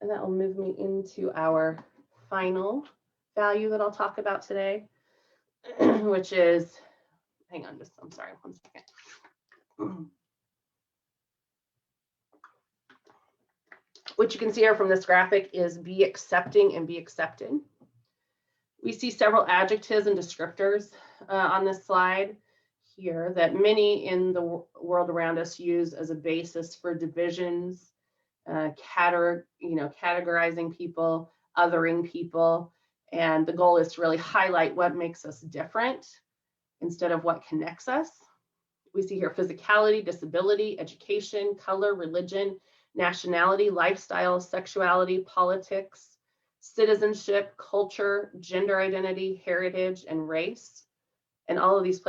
And that will move me into our final value that I'll talk about today, which is, I'm sorry, 1 second. What you can see here from this graphic is be accepting and be accepted. We see several adjectives and descriptors on this slide here that many in the world around us use as a basis for divisions, categorizing people, othering people, and the goal is to really highlight what makes us different instead of what connects us. We see here physicality, disability, education, color, religion, nationality, lifestyle, sexuality, politics, citizenship, culture, gender identity, heritage, and race. And all of these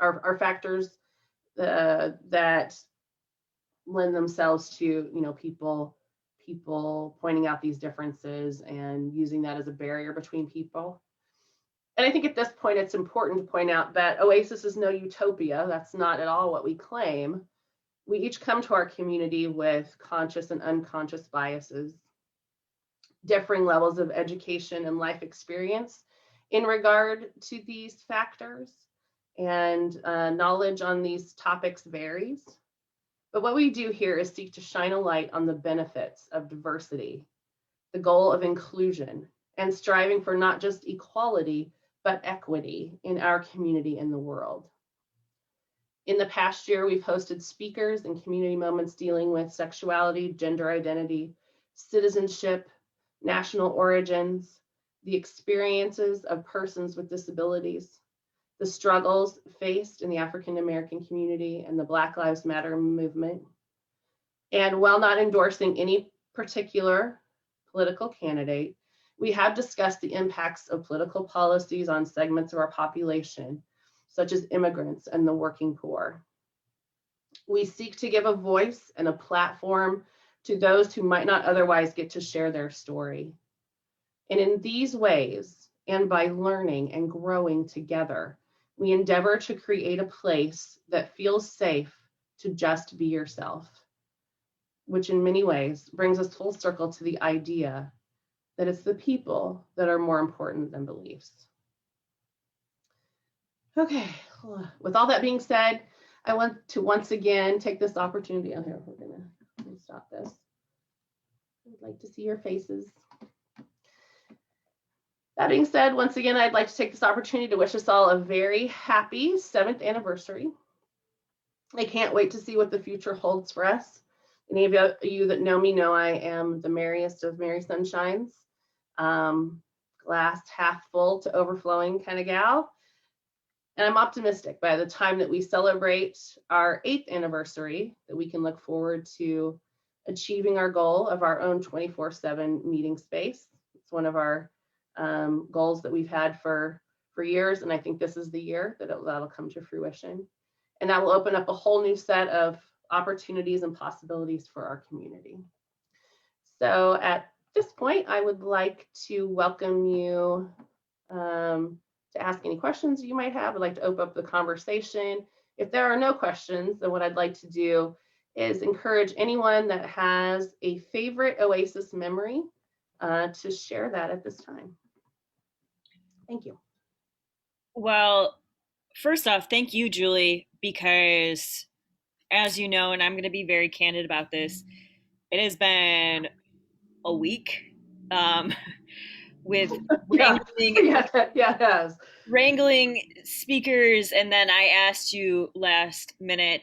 are factors that lend themselves to people pointing out these differences and using that as a barrier between people. And I think at this point it's important to point out that Oasis is no utopia. That's not at all what we claim. We each come to our community with conscious and unconscious biases, differing levels of education and life experience in regard to these factors, and knowledge on these topics varies. But what we do here is seek to shine a light on the benefits of diversity, the goal of inclusion, and striving for not just equality, but equity in our community and the world. In the past year, we've hosted speakers and community moments dealing with sexuality, gender identity, citizenship, national origins, the experiences of persons with disabilities, the struggles faced in the African American community and the Black Lives Matter movement. And while not endorsing any particular political candidate, we have discussed the impacts of political policies on segments of our population, such as immigrants and the working poor. We seek to give a voice and a platform to those who might not otherwise get to share their story. And in these ways, and by learning and growing together, we endeavor to create a place that feels safe to just be yourself, which in many ways brings us full circle to the idea that it's the people that are more important than beliefs. Okay, with all that being said, I want to once again take this opportunity. Oh, here, we're gonna stop this. I'd like to see your faces. That being said, once again, I'd like to take this opportunity to wish us all a very happy 7th anniversary. I can't wait to see what the future holds for us. Any of you that know me know I am the merriest of merry sunshines, glass half full to overflowing kind of gal. And I'm optimistic by the time that we celebrate our 8th anniversary that we can look forward to achieving our goal of our own 24/7 meeting space. It's one of our goals that we've had for years, and I think this is the year that that'll come to fruition. And that will open up a whole new set of opportunities and possibilities for our community. So at this point, I would like to welcome you to ask any questions you might have. I'd like to open up the conversation. If there are no questions, then what I'd like to do is encourage anyone that has a favorite Oasis memory to share that at this time. Thank you.
Well, first off, thank you, Julie, because as you know, and I'm going to be very candid about this, it has been a week with wrangling,
yeah, it has.
wrangling speakers, and then I asked you last minute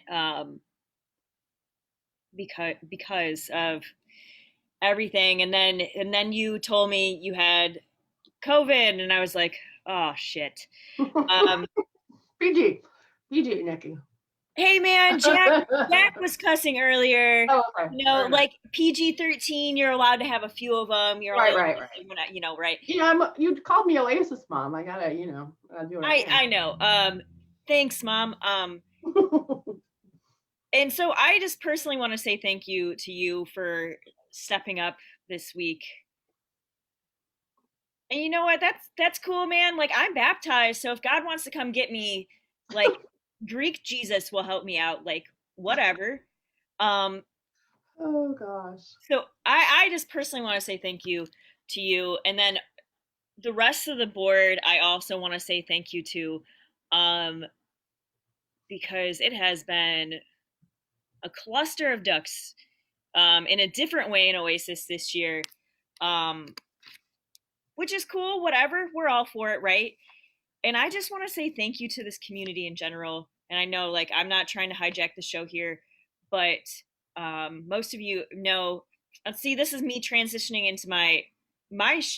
because of everything, and then you told me you had COVID, and I was like, oh shit.
PG, Nikki.
Hey man, Jack was cussing earlier.
Oh, okay.
You know, like PG-13, you're allowed to have a few of them. You're
right.
You know, right?
You know, you called me Oasis mom. I gotta, you know, do what I can.
I know. Thanks, mom. And so I just personally want to say thank you to you for stepping up this week. And you know what? That's cool, man. Like, I'm baptized, so if God wants to come get me, like Greek Jesus will help me out. Like, whatever.
Oh gosh.
So I just personally want to say thank you to you, and then the rest of the board I also want to say thank you to, because it has been a cluster of ducks in a different way in Oasis this year, which is cool. Whatever, we're all for it, right? And I just want to say thank you to this community in general. And I know, like, I'm not trying to hijack the show here, but most of you know. Let's see, this is me transitioning into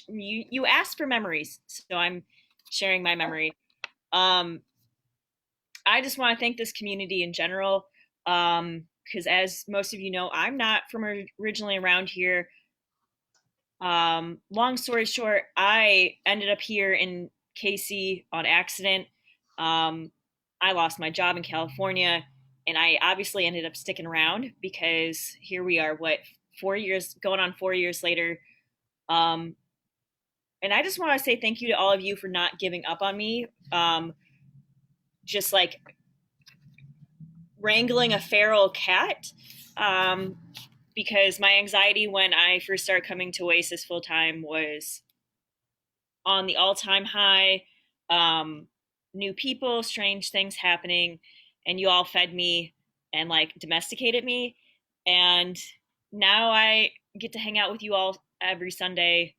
you asked for memories, so I'm sharing my memory. I just want to thank this community in general, because as most of you know, I'm not from originally around here. Long story short, I ended up here in KC on accident. I lost my job in California, and I obviously ended up sticking around because here we are, going on 4 years later. And I just want to say thank you to all of you for not giving up on me. Just like wrangling a feral cat, because my anxiety when I first started coming to Oasis full time was on the all-time high. New people, strange things happening, and you all fed me and like domesticated me. And now I get to hang out with you all every Sunday,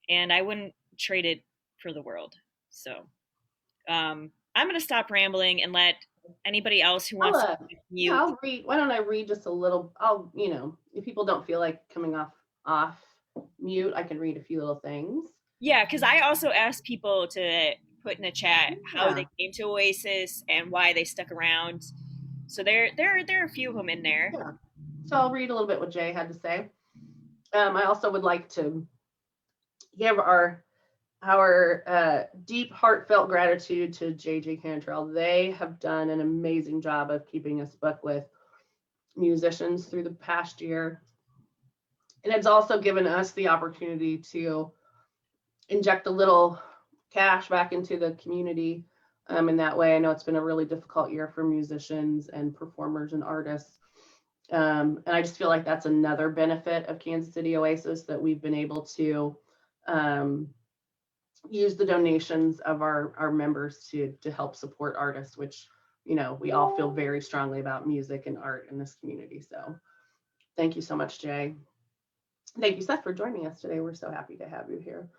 and I wouldn't trade it for the world. So I'm going to stop rambling and let anybody else who
I'll,
wants to
yeah,
mute.
I'll read. Why don't I read just a little? If people don't feel like coming off mute, I can read a few little things.
Yeah, because I also asked people to put in the chat how
Yeah.
they came to Oasis and why they stuck around. So there are a few of them in there.
Yeah. So I'll read a little bit what Jay had to say. I also would like to give our deep, heartfelt gratitude to JJ Cantrell. They have done an amazing job of keeping us booked with musicians through the past year. And it's also given us the opportunity to inject a little cash back into the community. In that way, I know it's been a really difficult year for musicians and performers and artists. And I just feel like that's another benefit of Kansas City Oasis, that we've been able to use the donations of our members to help support artists, which, we all feel very strongly about music and art in this community. So thank you so much, Jay. Thank you, Seth, for joining us today. We're so happy to have you here.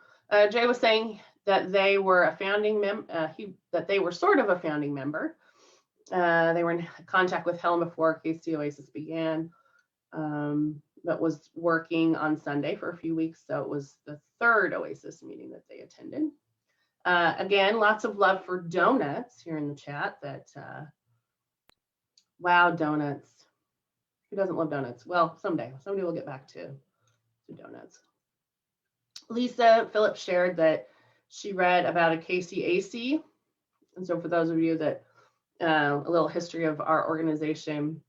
Jay was saying that they were a founding that they were sort of a founding member. They were in contact with Helen before KC Oasis began, but was working on Sunday for a few weeks. So it was the third Oasis meeting that they attended. Again, lots of love for donuts here in the chat. Wow, donuts. Who doesn't love donuts? Well, someday we'll get back to donuts. Lisa Phillips shared that she read about a KCAC. And so for those of you that, a little history of our organization,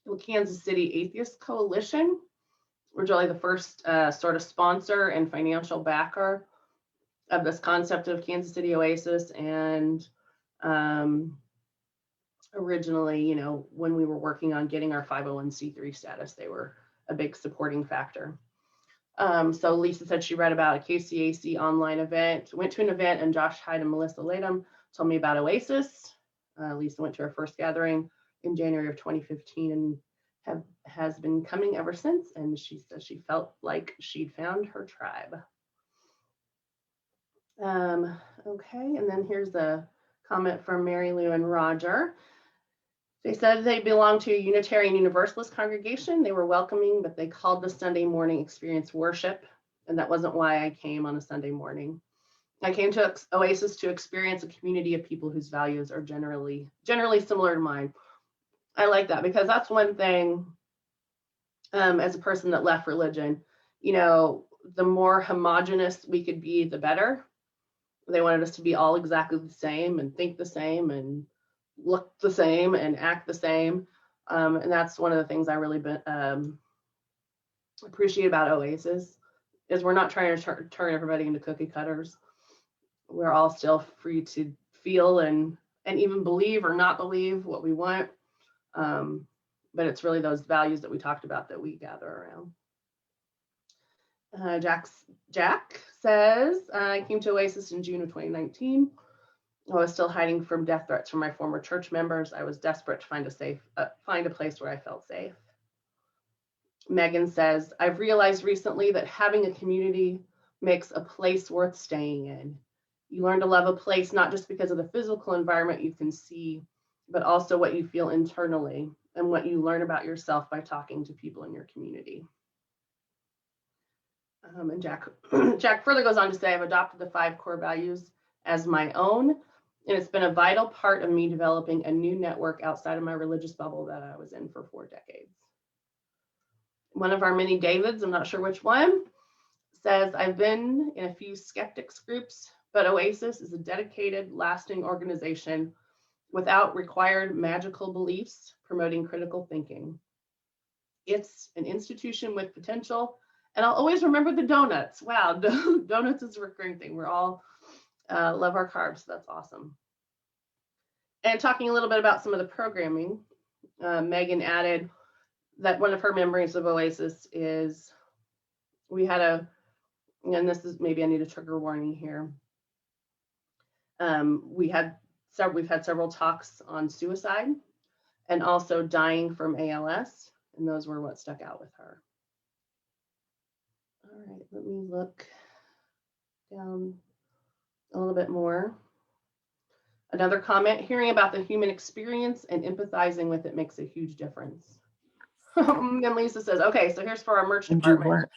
the Kansas City Atheist Coalition, we're really the first sort of sponsor and financial backer of this concept of Kansas City Oasis. And originally, when we were working on getting our 501c3 status, they were a big supporting factor. So Lisa said she read about a KCAC online event, went to an event, and Josh Hyde and Melissa Latham told me about Oasis. Lisa went to her first gathering in January of 2015 and has been coming ever since. And she says she felt like she'd found her tribe. Okay, and then here's a comment from Mary Lou and Roger. They said they belonged to a Unitarian Universalist congregation. They were welcoming, but they called the Sunday morning experience worship, and that wasn't why I came on a Sunday morning. I came to Oasis to experience a community of people whose values are generally similar to mine. I like that, because that's one thing, as a person that left religion, the more homogenous we could be, the better. They wanted us to be all exactly the same and think the same and look the same and act the same. And that's one of the things I really appreciate about Oasis, is we're not trying to turn everybody into cookie cutters. We're all still free to feel and even believe or not believe what we want. But it's really those values that we talked about that we gather around. Jack says, I came to Oasis in June of 2019. I was still hiding from death threats from my former church members. I was desperate to find a place where I felt safe. Megan says, I've realized recently that having a community makes a place worth staying in. You learn to love a place not just because of the physical environment you can see, but also what you feel internally and what you learn about yourself by talking to people in your community. And Jack further goes on to say, I've adopted the 5 core values as my own, and it's been a vital part of me developing a new network outside of my religious bubble that I was in for 4 decades. One of our many Davids, I'm not sure which one, says, I've been in a few skeptics groups, but Oasis is a dedicated, lasting organization without required magical beliefs, promoting critical thinking. It's an institution with potential, and I'll always remember the donuts. Wow, donuts is a recurring thing. We're all love our carbs. So that's awesome. And talking a little bit about some of the programming, Megan added that one of her memories of Oasis is we had and this is, maybe I need a trigger warning here. We've had several talks on suicide and also dying from ALS, and those were what stuck out with her. All right, let me look down a little bit more. Another comment, hearing about the human experience and empathizing with it makes a huge difference. And Lisa says, okay, so here's for our merch
And you
department.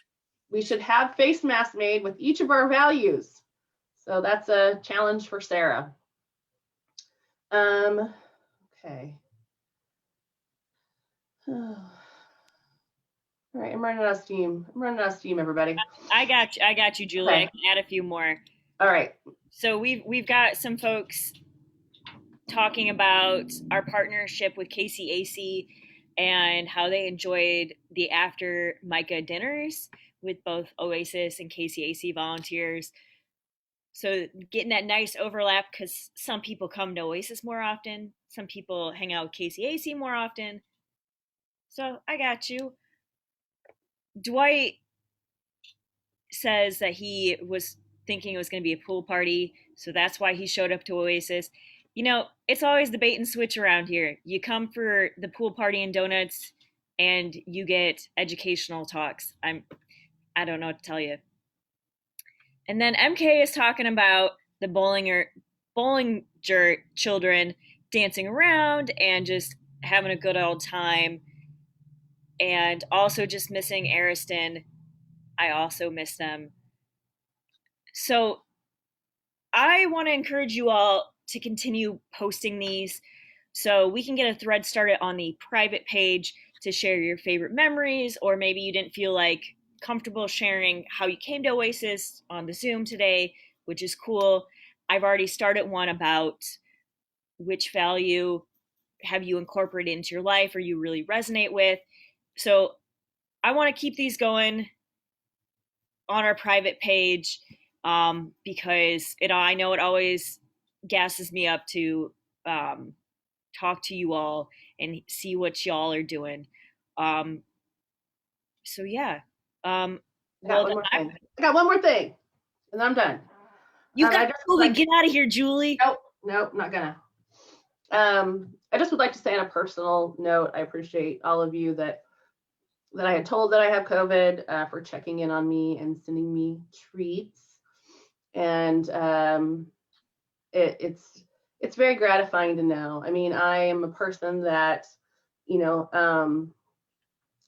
We should have face masks made with each of our values. So that's a challenge for Sarah. Okay. All right, I'm running out of steam. Everybody.
I got you, Julie.
Okay.
I can add a few more.
All right.
So we've got some folks talking about our partnership with KCAC and how they enjoyed the after Micah dinners with both Oasis and KCAC volunteers. So getting that nice overlap, because some people come to Oasis more often, some people hang out with KCAC more often. So I got you. Dwight says that he was thinking it was going to be a pool party, so that's why he showed up to Oasis. You know, it's always the bait and switch around here. You come for the pool party and donuts, and you get educational talks. I don't know what to tell you. And then MK is talking about the Bollinger children dancing around and just having a good old time, and also just missing Ariston. I also miss them. So I want to encourage you all to continue posting these so we can get a thread started on the private page to share your favorite memories, or maybe you didn't feel like comfortable sharing how you came to Oasis on the Zoom today, which is cool. I've already started one about which value have you incorporated into your life or you really resonate with. So I want to keep these going on our private page, because I know it always gasses me up to talk to you all and see what y'all are doing. So yeah.
I got one more thing, and I'm done.
You got to get out of here, Julie.
Nope, not gonna. I just would like to say on a personal note, I appreciate all of you that I had told that I have COVID, for checking in on me and sending me treats. And it's very gratifying to know. I mean, I am a person that,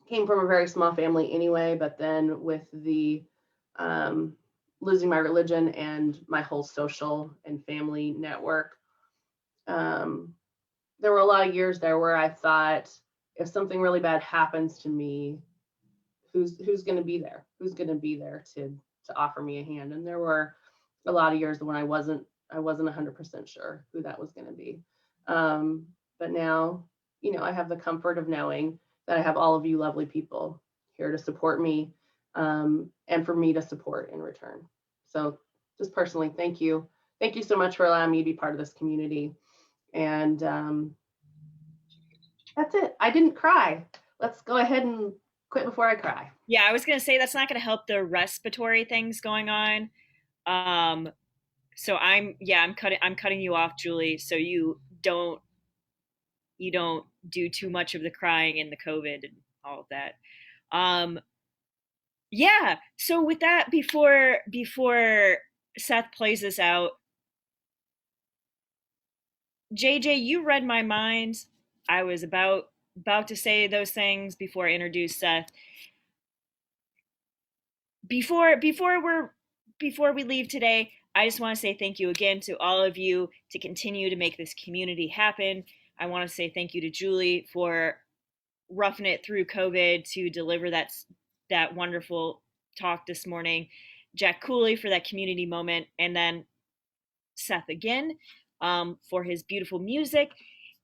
came from a very small family anyway, but then with the losing my religion and my whole social and family network, there were a lot of years there where I thought, if something really bad happens to me, who's going to be there? Who's going to be there to offer me a hand? And there were a lot of years when I wasn't 100% sure who that was going to be. But now, I have the comfort of knowing that I have all of you lovely people here to support me, and for me to support in return. So just personally, thank you. Thank you so much for allowing me to be part of this community. And that's it. I didn't cry. Let's go ahead and quit before I cry.
Yeah, I was going to say that's not going to help the respiratory things going on. So I'm cutting you off, Julie, so you don't do too much of the crying and the COVID and all of that. Yeah. So with that, before Seth plays this out, JJ, you read my mind. I was about to say those things before I introduced Seth. Before we leave today, I just want to say thank you again to all of you to continue to make this community happen. I want to say thank you to Julie for roughing it through COVID to deliver that wonderful talk this morning. Jack Cooley for that community moment, and then Seth again for his beautiful music.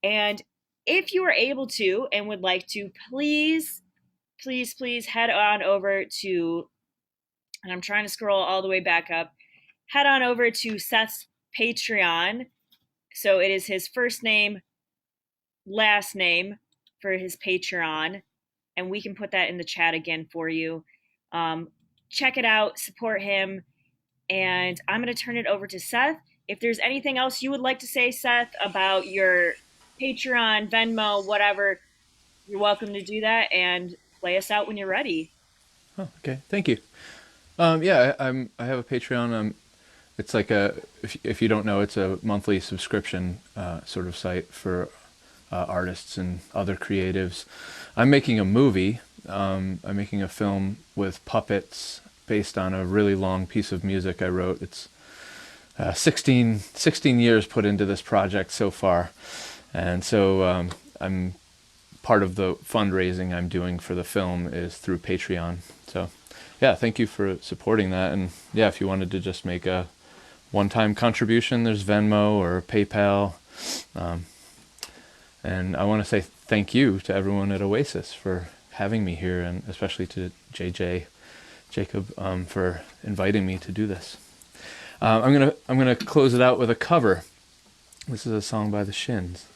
And if you are able to and would like to, please head on over to, and I'm trying to scroll all the way back up, head on over to Seth's Patreon. So it is his first name, last name for his Patreon, and we can put that in the chat again for you. Check it out, support him, and I'm going to turn it over to Seth. If there's anything else you would like to say, Seth, about your Patreon, Venmo, whatever, you're welcome to do that and play us out when you're ready.
Oh, okay, thank you. Yeah, I have a Patreon. it's like a, if you don't know, it's a monthly subscription sort of site for artists and other creatives. I'm making a movie. I'm making a film with puppets based on a really long piece of music I wrote. It's 16 years put into this project so far. And so I'm part of the fundraising I'm doing for the film is through Patreon. So yeah, thank you for supporting that. And yeah, if you wanted to just make a one-time contribution, there's Venmo or PayPal. And I want to say thank you to everyone at Oasis for having me here, and especially to Jacob, for inviting me to do this. I'm gonna close it out with a cover. This is a song by the Shins.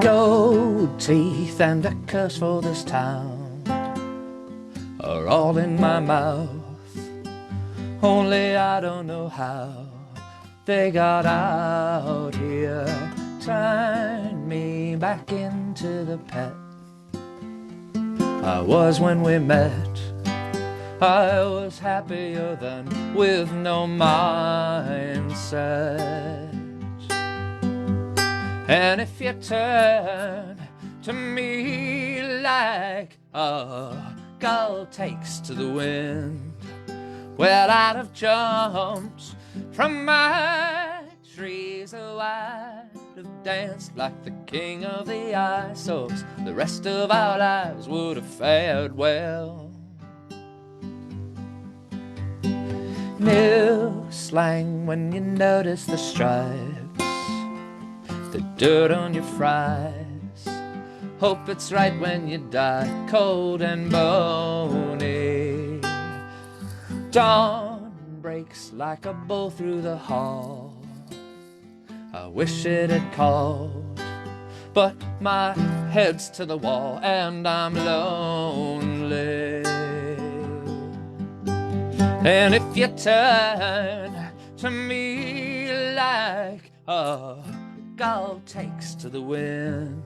Gold teeth and a curse for this town are all in my mouth. Only I don't know how they got out here. Turned me back into the pet I was when we met. I was happier than with no mindset. And if you turn to me like a gull takes to the wind, well, I'd have jumped from my trees, oh, I'd have danced like the king of the ice, so the rest of our lives would have fared well. New slang when you notice the stripes, the dirt on your fries. Hope it's right when you die, cold and bony. Dawn breaks like a bull through the hall. I wish it had called, but my head's to the wall and I'm lonely. And if you turn to me like a gull takes to the wind,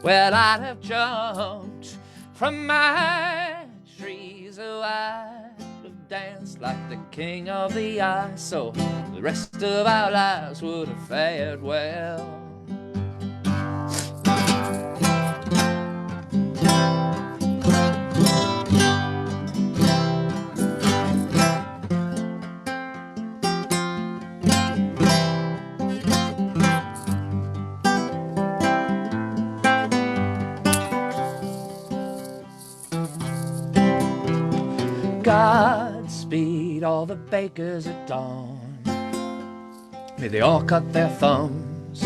well, I'd have jumped from my trees, oh, I'd have danced like the king of the ice, so the rest of our lives would have fared well. Godspeed all the bakers at dawn. May they all cut their thumbs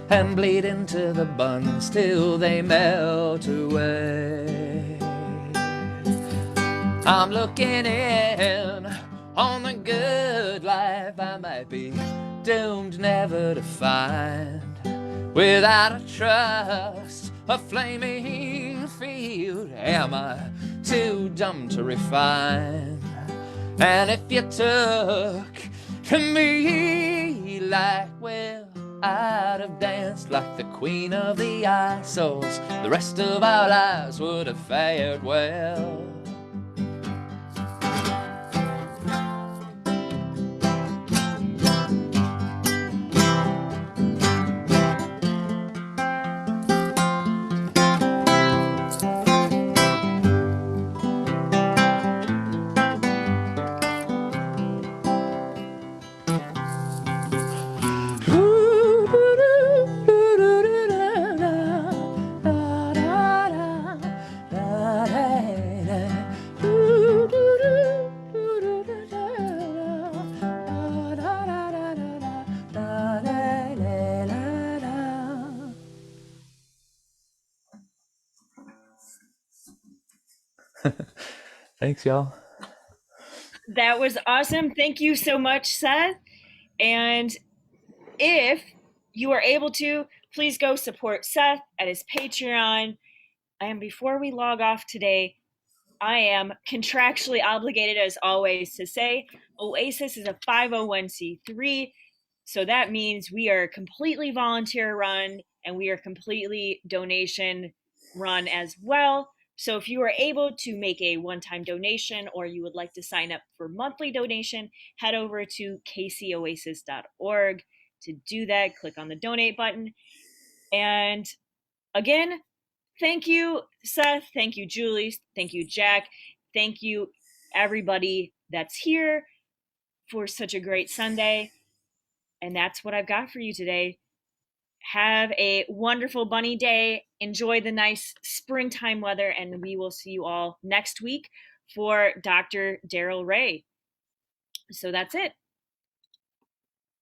and bleed into the buns till they melt away. I'm looking in on the good life I might be doomed never to find, without a trust, a flaming field. Am I too dumb to refine? And if you took to me like, well, I'd have danced like the queen of the ice, so the rest of our lives would have fared well.
Thanks, y'all.
That was awesome. Thank you so much, Seth. And if you are able to, please go support Seth at his Patreon. And before we log off today, I am contractually obligated, as always, to say Oasis is a 501c3. So that means we are completely volunteer run and we are completely donation run as well. So if you are able to make a one-time donation or you would like to sign up for monthly donation, head over to kcoasis.org. To do that, click on the donate button. And again, thank you, Seth. Thank you, Julie. Thank you, Jack. Thank you, everybody that's here for such a great Sunday. And that's what I've got for you today. Have a wonderful bunny day. Enjoy the nice springtime weather, and we will see you all next week for Dr. Daryl Ray. So that's it.